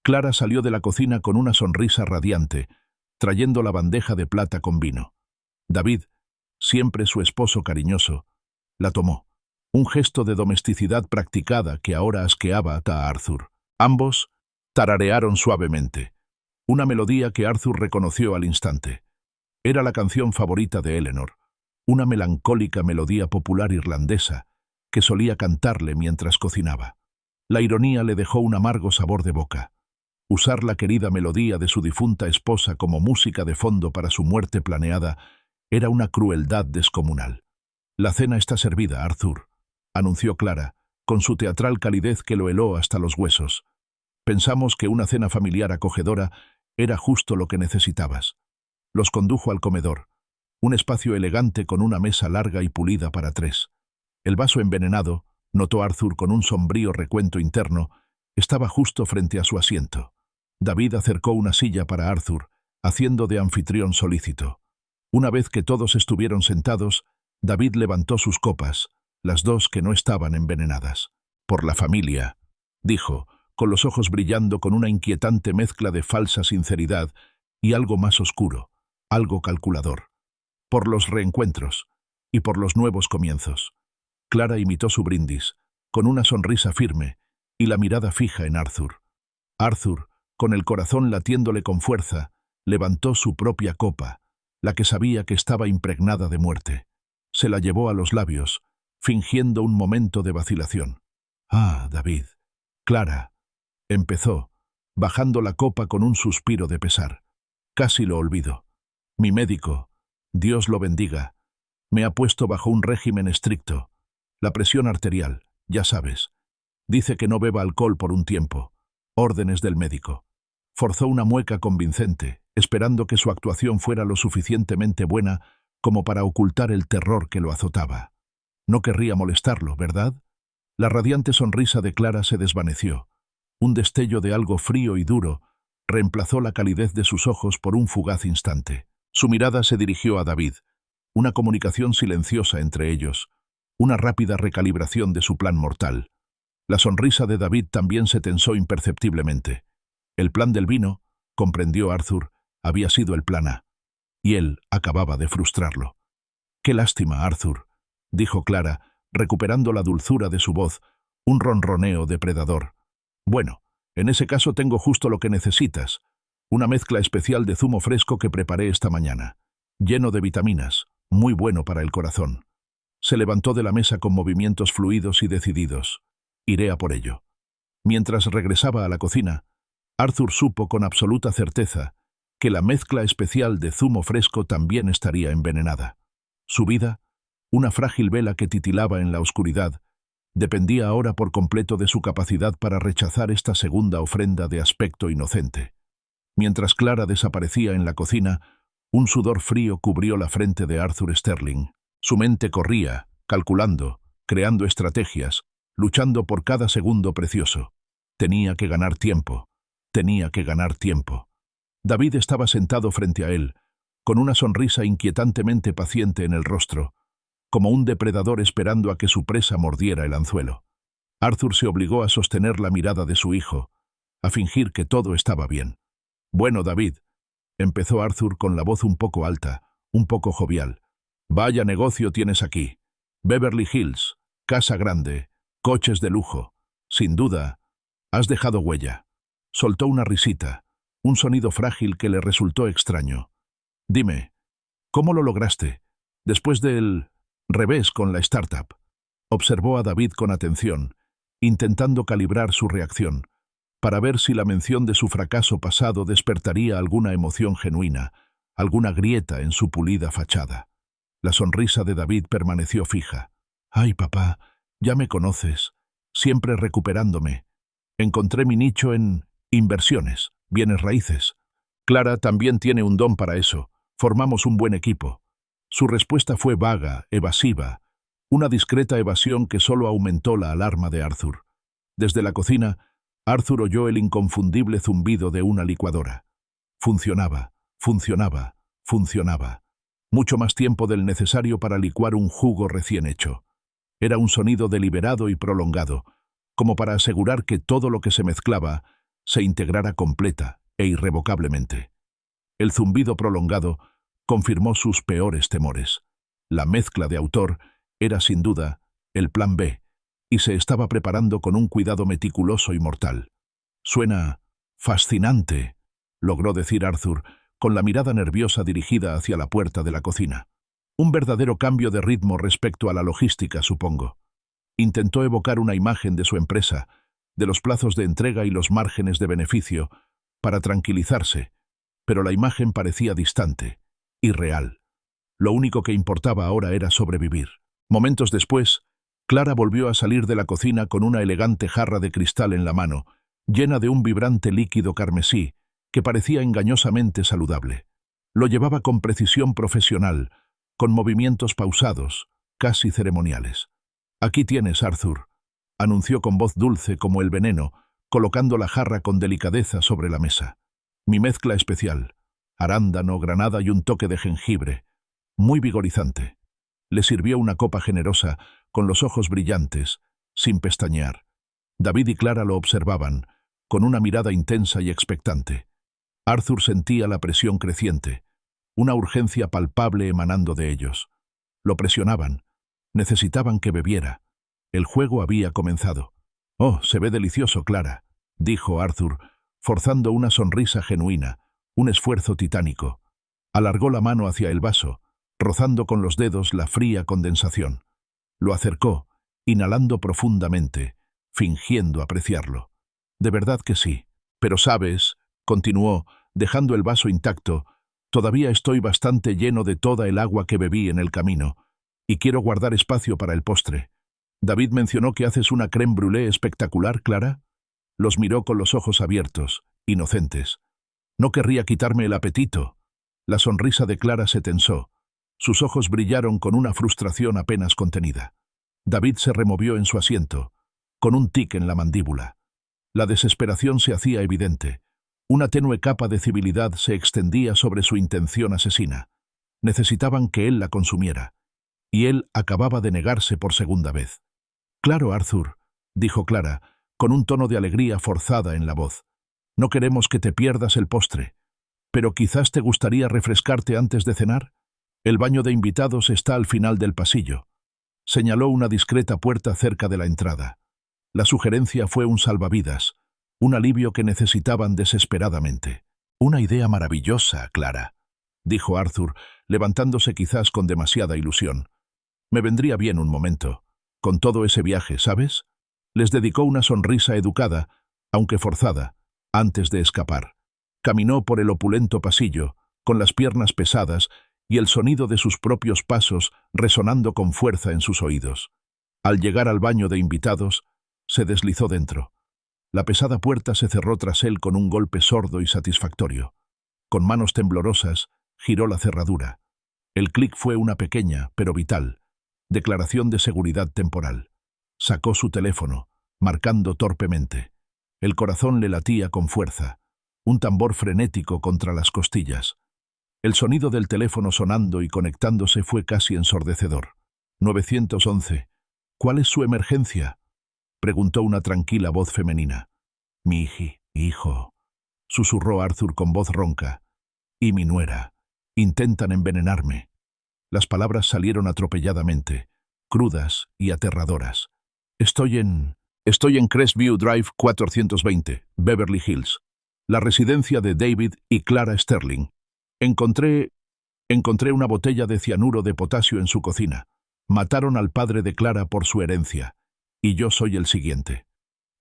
Clara salió de la cocina con una sonrisa radiante, trayendo la bandeja de plata con vino. David, siempre su esposo cariñoso, la tomó, un gesto de domesticidad practicada que ahora asqueaba a Arthur. Ambos tararearon suavemente, una melodía que Arthur reconoció al instante. Era la canción favorita de Eleanor, una melancólica melodía popular irlandesa que solía cantarle mientras cocinaba. La ironía le dejó un amargo sabor de boca. Usar la querida melodía de su difunta esposa como música de fondo para su muerte planeada era una crueldad descomunal. «La cena está servida, Arthur», anunció Clara, con su teatral calidez que lo heló hasta los huesos. «Pensamos que una cena familiar acogedora era justo lo que necesitabas». Los condujo al comedor, un espacio elegante con una mesa larga y pulida para 3. El vaso envenenado, notó Arthur con un sombrío recuento interno, estaba justo frente a su asiento. David acercó una silla para Arthur, haciendo de anfitrión solícito. Una vez que todos estuvieron sentados, David levantó sus copas, las 2 que no estaban envenenadas. «Por la familia», dijo, con los ojos brillando con una inquietante mezcla de falsa sinceridad y algo más oscuro, algo calculador. Por los reencuentros y por los nuevos comienzos. Clara imitó su brindis, con una sonrisa firme y la mirada fija en Arthur. Arthur, con el corazón latiéndole con fuerza, levantó su propia copa, la que sabía que estaba impregnada de muerte. Se la llevó a los labios, fingiendo un momento de vacilación. «Ah, David, Clara», empezó, bajando la copa con un suspiro de pesar. «Casi lo olvido. Mi médico, Dios lo bendiga, me ha puesto bajo un régimen estricto. La presión arterial, ya sabes. Dice que no beba alcohol por un tiempo. Órdenes del médico». Forzó una mueca convincente, esperando que su actuación fuera lo suficientemente buena como para ocultar el terror que lo azotaba. No querría molestarlo, ¿verdad? La radiante sonrisa de Clara se desvaneció. Un destello de algo frío y duro reemplazó la calidez de sus ojos por un fugaz instante. Su mirada se dirigió a David, una comunicación silenciosa entre ellos, una rápida recalibración de su plan mortal. La sonrisa de David también se tensó imperceptiblemente. El plan del vino, comprendió Arthur, había sido el plan A, y él acababa de frustrarlo. «Qué lástima, Arthur», dijo Clara, recuperando la dulzura de su voz, un ronroneo depredador. «Bueno, en ese caso tengo justo lo que necesitas, una mezcla especial de zumo fresco que preparé esta mañana, lleno de vitaminas, muy bueno para el corazón». Se levantó de la mesa con movimientos fluidos y decididos. «Iré a por ello». Mientras regresaba a la cocina, Arthur supo con absoluta certeza que la mezcla especial de zumo fresco también estaría envenenada. Su vida, una frágil vela que titilaba en la oscuridad, dependía ahora por completo de su capacidad para rechazar esta segunda ofrenda de aspecto inocente. Mientras Clara desaparecía en la cocina, un sudor frío cubrió la frente de Arthur Sterling. Su mente corría, calculando, creando estrategias, luchando por cada segundo precioso. Tenía que ganar tiempo. Tenía que ganar tiempo. David estaba sentado frente a él, con una sonrisa inquietantemente paciente en el rostro, como un depredador esperando a que su presa mordiera el anzuelo. Arthur se obligó a sostener la mirada de su hijo, a fingir que todo estaba bien. «Bueno, David», empezó Arthur con la voz un poco alta, un poco jovial. «Vaya negocio tienes aquí. Beverly Hills, casa grande, coches de lujo. Sin duda, has dejado huella». Soltó una risita, un sonido frágil que le resultó extraño. «Dime, ¿cómo lo lograste? Después del revés con la startup». Observó a David con atención, intentando calibrar su reacción, para ver si la mención de su fracaso pasado despertaría alguna emoción genuina, alguna grieta en su pulida fachada. La sonrisa de David permaneció fija. «Ay, papá, ya me conoces, siempre recuperándome. Encontré mi nicho en inversiones, bienes raíces. Clara también tiene un don para eso. Formamos un buen equipo». Su respuesta fue vaga, evasiva, una discreta evasión que solo aumentó la alarma de Arthur. Desde la cocina, Arthur oyó el inconfundible zumbido de una licuadora. Funcionaba, funcionaba, funcionaba. Mucho más tiempo del necesario para licuar un jugo recién hecho. Era un sonido deliberado y prolongado, como para asegurar que todo lo que se mezclaba se integrara completa e irrevocablemente. El zumbido prolongado confirmó sus peores temores. La mezcla de autor era sin duda el plan B, y se estaba preparando con un cuidado meticuloso y mortal. «Suena fascinante», logró decir Arthur, con la mirada nerviosa dirigida hacia la puerta de la cocina. «Un verdadero cambio de ritmo respecto a la logística, supongo». Intentó evocar una imagen de su empresa, de los plazos de entrega y los márgenes de beneficio, para tranquilizarse, pero la imagen parecía distante, irreal. Lo único que importaba ahora era sobrevivir. Momentos después, Clara volvió a salir de la cocina con una elegante jarra de cristal en la mano, llena de un vibrante líquido carmesí, que parecía engañosamente saludable. Lo llevaba con precisión profesional, con movimientos pausados, casi ceremoniales. «Aquí tienes, Arthur», anunció con voz dulce como el veneno, colocando la jarra con delicadeza sobre la mesa. «Mi mezcla especial, arándano, granada y un toque de jengibre, muy vigorizante». Le sirvió una copa generosa, con los ojos brillantes, sin pestañear. David y Clara lo observaban, con una mirada intensa y expectante. Arthur sentía la presión creciente, una urgencia palpable emanando de ellos. Lo presionaban. Necesitaban que bebiera. El juego había comenzado. «Oh, se ve delicioso, Clara», dijo Arthur, forzando una sonrisa genuina, un esfuerzo titánico. Alargó la mano hacia el vaso, rozando con los dedos la fría condensación. Lo acercó, inhalando profundamente, fingiendo apreciarlo. «De verdad que sí. Pero sabes», continuó, dejando el vaso intacto, «todavía estoy bastante lleno de toda el agua que bebí en el camino, y quiero guardar espacio para el postre. David mencionó que haces una crème brûlée espectacular, Clara». Los miró con los ojos abiertos, inocentes. «No querría quitarme el apetito». La sonrisa de Clara se tensó. Sus ojos brillaron con una frustración apenas contenida. David se removió en su asiento, con un tic en la mandíbula. La desesperación se hacía evidente. Una tenue capa de civilidad se extendía sobre su intención asesina. Necesitaban que él la consumiera. Y él acababa de negarse por segunda vez. «Claro, Arthur», dijo Clara, con un tono de alegría forzada en la voz. «No queremos que te pierdas el postre. Pero quizás te gustaría refrescarte antes de cenar. El baño de invitados está al final del pasillo». Señaló una discreta puerta cerca de la entrada. La sugerencia fue un salvavidas, un alivio que necesitaban desesperadamente. «Una idea maravillosa, Clara», dijo Arthur, levantándose quizás con demasiada ilusión. «Me vendría bien un momento, con todo ese viaje, ¿sabes?». Les dedicó una sonrisa educada, aunque forzada, antes de escapar. Caminó por el opulento pasillo, con las piernas pesadas y el sonido de sus propios pasos resonando con fuerza en sus oídos. Al llegar al baño de invitados, se deslizó dentro. La pesada puerta se cerró tras él con un golpe sordo y satisfactorio. Con manos temblorosas, giró la cerradura. El clic fue una pequeña, pero vital, declaración de seguridad temporal. Sacó su teléfono, marcando torpemente. El corazón le latía con fuerza, un tambor frenético contra las costillas. El sonido del teléfono sonando y conectándose fue casi ensordecedor. 911. «¿Cuál es su emergencia?», preguntó una tranquila voz femenina. «Mi hijo», susurró Arthur con voz ronca. «Y mi nuera. Intentan envenenarme». Las palabras salieron atropelladamente, crudas y aterradoras. Estoy en Crestview Drive 420, Beverly Hills, la residencia de David y Clara Sterling. Encontré una botella de cianuro de potasio en su cocina. Mataron al padre de Clara por su herencia, y yo soy el siguiente».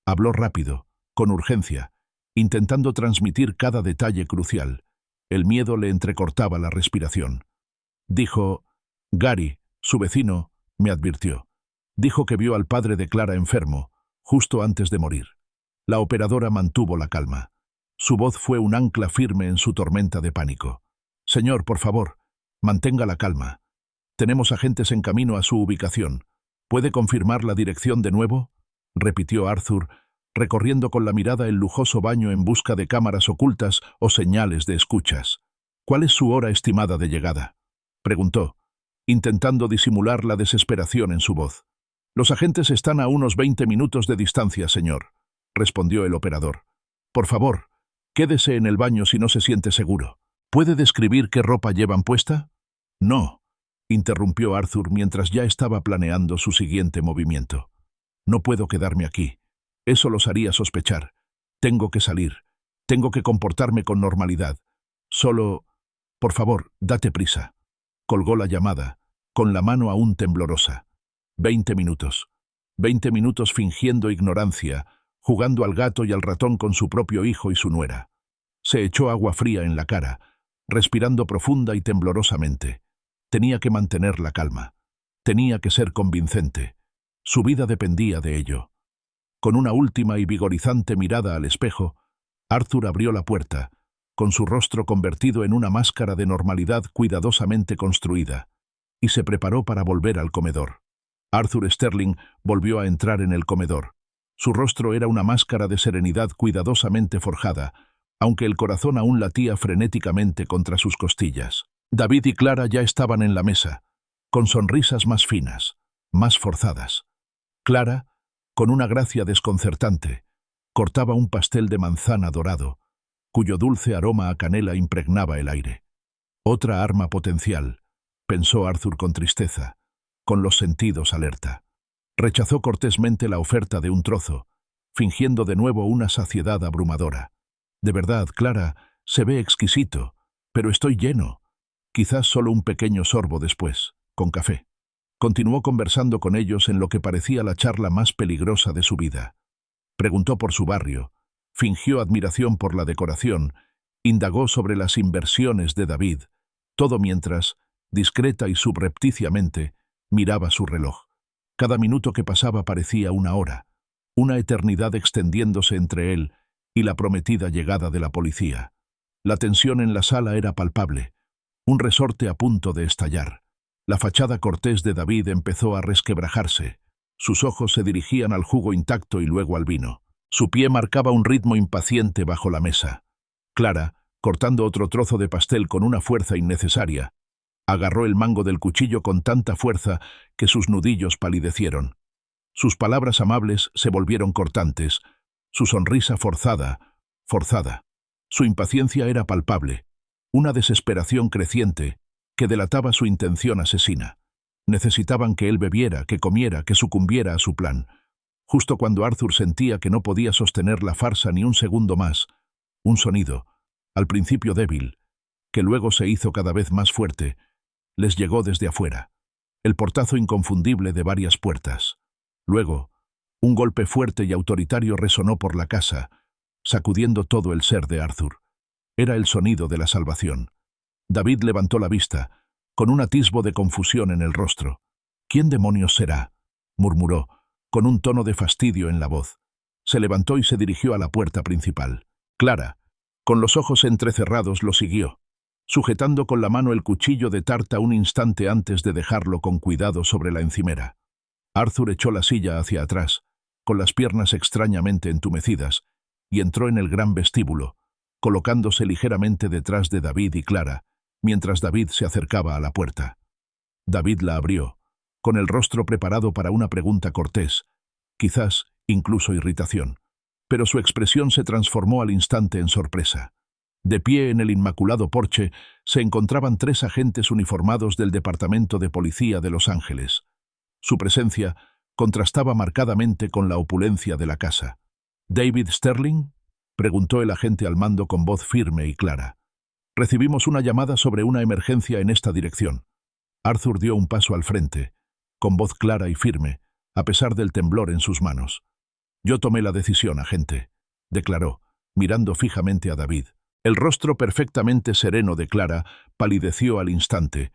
Habló rápido, con urgencia, intentando transmitir cada detalle crucial. El miedo le entrecortaba la respiración. Dijo: «Gary, su vecino, me advirtió. Dijo que vio al padre de Clara enfermo, justo antes de morir». La operadora mantuvo la calma. Su voz fue un ancla firme en su tormenta de pánico. «Señor, por favor, mantenga la calma. Tenemos agentes en camino a su ubicación. ¿Puede confirmar la dirección de nuevo?», repitió Arthur, recorriendo con la mirada el lujoso baño en busca de cámaras ocultas o señales de escuchas. «¿Cuál es su hora estimada de llegada?», preguntó, intentando disimular la desesperación en su voz. «Los agentes están a unos 20 minutos de distancia, señor», respondió el operador. «Por favor, quédese en el baño si no se siente seguro. ¿Puede describir qué ropa llevan puesta?». «No», interrumpió Arthur mientras ya estaba planeando su siguiente movimiento. «No puedo quedarme aquí. Eso los haría sospechar. Tengo que salir. Tengo que comportarme con normalidad. Solo... Por favor, date prisa». Colgó la llamada, con la mano aún temblorosa. 20 minutos. 20 minutos fingiendo ignorancia, jugando al gato y al ratón con su propio hijo y su nuera. Se echó agua fría en la cara, respirando profunda y temblorosamente. Tenía que mantener la calma. Tenía que ser convincente. Su vida dependía de ello. Con una última y vigorizante mirada al espejo, Arthur abrió la puerta, con su rostro convertido en una máscara de normalidad cuidadosamente construida, y se preparó para volver al comedor. Arthur Sterling volvió a entrar en el comedor. Su rostro era una máscara de serenidad cuidadosamente forjada, aunque el corazón aún latía frenéticamente contra sus costillas. David y Clara ya estaban en la mesa, con sonrisas más finas, más forzadas. Clara, con una gracia desconcertante, cortaba un pastel de manzana dorado, cuyo dulce aroma a canela impregnaba el aire. Otra arma potencial, pensó Arthur con tristeza, con los sentidos alerta. Rechazó cortésmente la oferta de un trozo, fingiendo de nuevo una saciedad abrumadora. De verdad, Clara, se ve exquisito, pero estoy lleno. Quizás solo un pequeño sorbo después, con café. Continuó conversando con ellos en lo que parecía la charla más peligrosa de su vida. Preguntó por su barrio, fingió admiración por la decoración, indagó sobre las inversiones de David, todo mientras, discreta y subrepticiamente, miraba su reloj. Cada minuto que pasaba parecía una hora, una eternidad extendiéndose entre él y la prometida llegada de la policía. La tensión en la sala era palpable, un resorte a punto de estallar. La fachada cortés de David empezó a resquebrajarse. Sus ojos se dirigían al jugo intacto y luego al vino. Su pie marcaba un ritmo impaciente bajo la mesa. Clara, cortando otro trozo de pastel con una fuerza innecesaria, agarró el mango del cuchillo con tanta fuerza que sus nudillos palidecieron. Sus palabras amables se volvieron cortantes, su sonrisa forzada. Su impaciencia era palpable, una desesperación creciente que delataba su intención asesina. Necesitaban que él bebiera, que comiera, que sucumbiera a su plan. Justo cuando Arthur sentía que no podía sostener la farsa ni un segundo más, un sonido, al principio débil, que luego se hizo cada vez más fuerte, les llegó desde afuera, el portazo inconfundible de varias puertas. Luego, un golpe fuerte y autoritario resonó por la casa, sacudiendo todo el ser de Arthur. Era el sonido de la salvación. David levantó la vista, con un atisbo de confusión en el rostro. «¿Quién demonios será?», murmuró, con un tono de fastidio en la voz. Se levantó y se dirigió a la puerta principal. Clara, con los ojos entrecerrados, lo siguió, sujetando con la mano el cuchillo de tarta un instante antes de dejarlo con cuidado sobre la encimera. Arthur echó la silla hacia atrás, con las piernas extrañamente entumecidas, y entró en el gran vestíbulo, colocándose ligeramente detrás de David y Clara, mientras David se acercaba a la puerta. David la abrió, con el rostro preparado para una pregunta cortés, quizás incluso irritación, pero su expresión se transformó al instante en sorpresa. De pie en el inmaculado porche se encontraban 3 agentes uniformados del Departamento de Policía de Los Ángeles. Su presencia contrastaba marcadamente con la opulencia de la casa. «¿David Sterling?», preguntó el agente al mando con voz firme y clara. «Recibimos una llamada sobre una emergencia en esta dirección». Arthur dio un paso al frente, con voz clara y firme, a pesar del temblor en sus manos. «Yo tomé la decisión, agente», declaró, mirando fijamente a David. El rostro perfectamente sereno de Clara palideció al instante,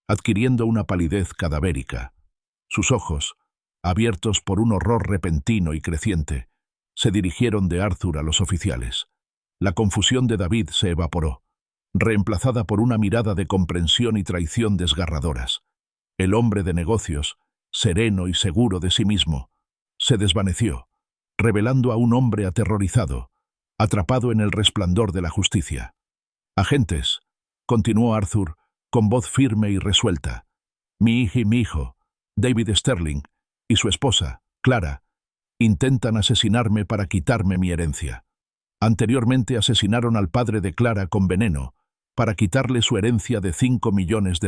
adquiriendo una palidez cadavérica. Sus ojos, abiertos por un horror repentino y creciente, se dirigieron de Arthur a los oficiales. La confusión de David se evaporó, reemplazada por una mirada de comprensión y traición desgarradoras. El hombre de negocios, sereno y seguro de sí mismo, se desvaneció, revelando a un hombre aterrorizado, atrapado en el resplandor de la justicia. «Agentes», continuó Arthur, con voz firme y resuelta, mi hijo, David Sterling, y su esposa, Clara, intentan asesinarme para quitarme mi herencia. Anteriormente asesinaron al padre de Clara con veneno, para quitarle su herencia de $5 millones.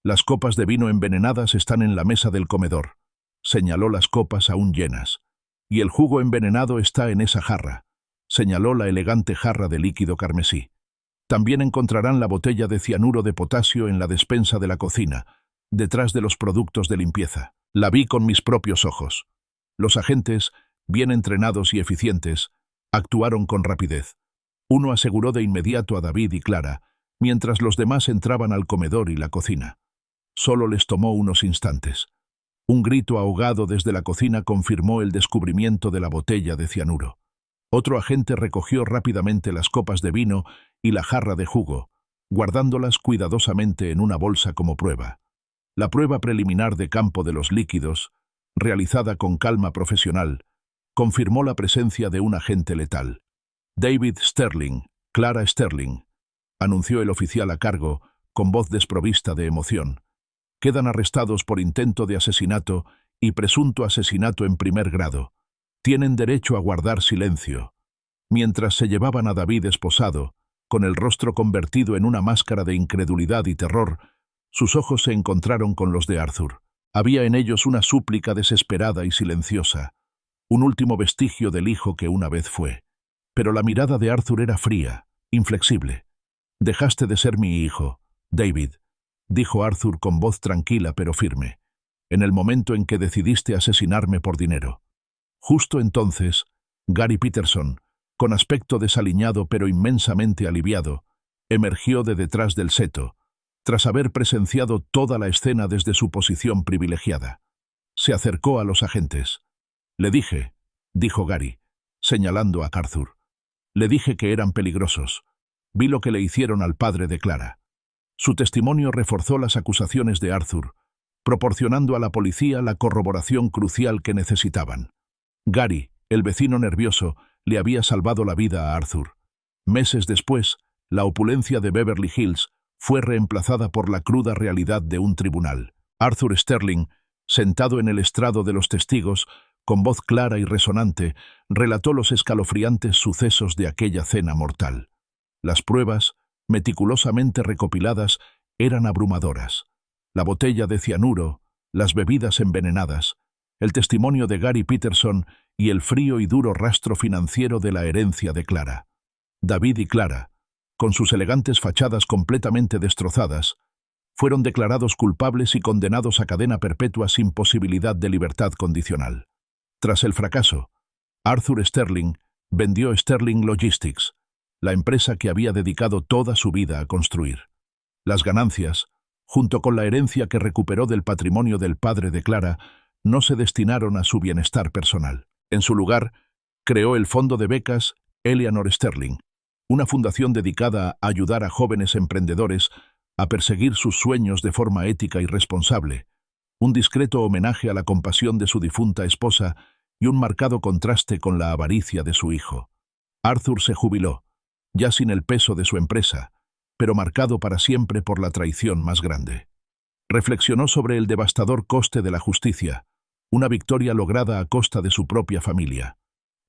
Las copas de vino envenenadas están en la mesa del comedor. Señaló las copas aún llenas. Y el jugo envenenado está en esa jarra. Señaló la elegante jarra de líquido carmesí. También encontrarán la botella de cianuro de potasio en la despensa de la cocina, detrás de los productos de limpieza. La vi con mis propios ojos. Los agentes, bien entrenados y eficientes, actuaron con rapidez. Uno aseguró de inmediato a David y Clara, mientras los demás entraban al comedor y la cocina. Solo les tomó unos instantes. Un grito ahogado desde la cocina confirmó el descubrimiento de la botella de cianuro. Otro agente recogió rápidamente las copas de vino y la jarra de jugo, guardándolas cuidadosamente en una bolsa como prueba. La prueba preliminar de campo de los líquidos, realizada con calma profesional, confirmó la presencia de un agente letal. «David Sterling, Clara Sterling», anunció el oficial a cargo, con voz desprovista de emoción. «Quedan arrestados por intento de asesinato y presunto asesinato en primer grado. Tienen derecho a guardar silencio». Mientras se llevaban a David esposado, con el rostro convertido en una máscara de incredulidad y terror, sus ojos se encontraron con los de Arthur. Había en ellos una súplica desesperada y silenciosa, un último vestigio del hijo que una vez fue. Pero la mirada de Arthur era fría, inflexible. «Dejaste de ser mi hijo, David», dijo Arthur con voz tranquila pero firme, «en el momento en que decidiste asesinarme por dinero». Justo entonces, Gary Peterson, con aspecto desaliñado pero inmensamente aliviado, emergió de detrás del seto, tras haber presenciado toda la escena desde su posición privilegiada. Se acercó a los agentes. «Le dije», dijo Gary, señalando a Arthur. «Le dije que eran peligrosos. Vi lo que le hicieron al padre de Clara». Su testimonio reforzó las acusaciones de Arthur, proporcionando a la policía la corroboración crucial que necesitaban. Gary, el vecino nervioso, le había salvado la vida a Arthur. Meses después, la opulencia de Beverly Hills fue reemplazada por la cruda realidad de un tribunal. Arthur Sterling, sentado en el estrado de los testigos, con voz clara y resonante, relató los escalofriantes sucesos de aquella cena mortal. Las pruebas, meticulosamente recopiladas, eran abrumadoras. La botella de cianuro, las bebidas envenenadas, el testimonio de Gary Peterson y el frío y duro rastro financiero de la herencia de Clara. David y Clara, con sus elegantes fachadas completamente destrozadas, fueron declarados culpables y condenados a cadena perpetua sin posibilidad de libertad condicional. Tras el fracaso, Arthur Sterling vendió Sterling Logistics, la empresa que había dedicado toda su vida a construir. Las ganancias, junto con la herencia que recuperó del patrimonio del padre de Clara, no se destinaron a su bienestar personal. En su lugar, creó el fondo de becas Eleanor Sterling, una fundación dedicada a ayudar a jóvenes emprendedores a perseguir sus sueños de forma ética y responsable, un discreto homenaje a la compasión de su difunta esposa y un marcado contraste con la avaricia de su hijo. Arthur se jubiló, ya sin el peso de su empresa, pero marcado para siempre por la traición más grande. Reflexionó sobre el devastador coste de la justicia, una victoria lograda a costa de su propia familia.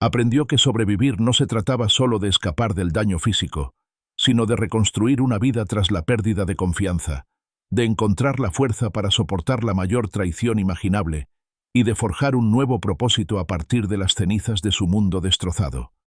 Aprendió que sobrevivir no se trataba solo de escapar del daño físico, sino de reconstruir una vida tras la pérdida de confianza, de encontrar la fuerza para soportar la mayor traición imaginable y de forjar un nuevo propósito a partir de las cenizas de su mundo destrozado.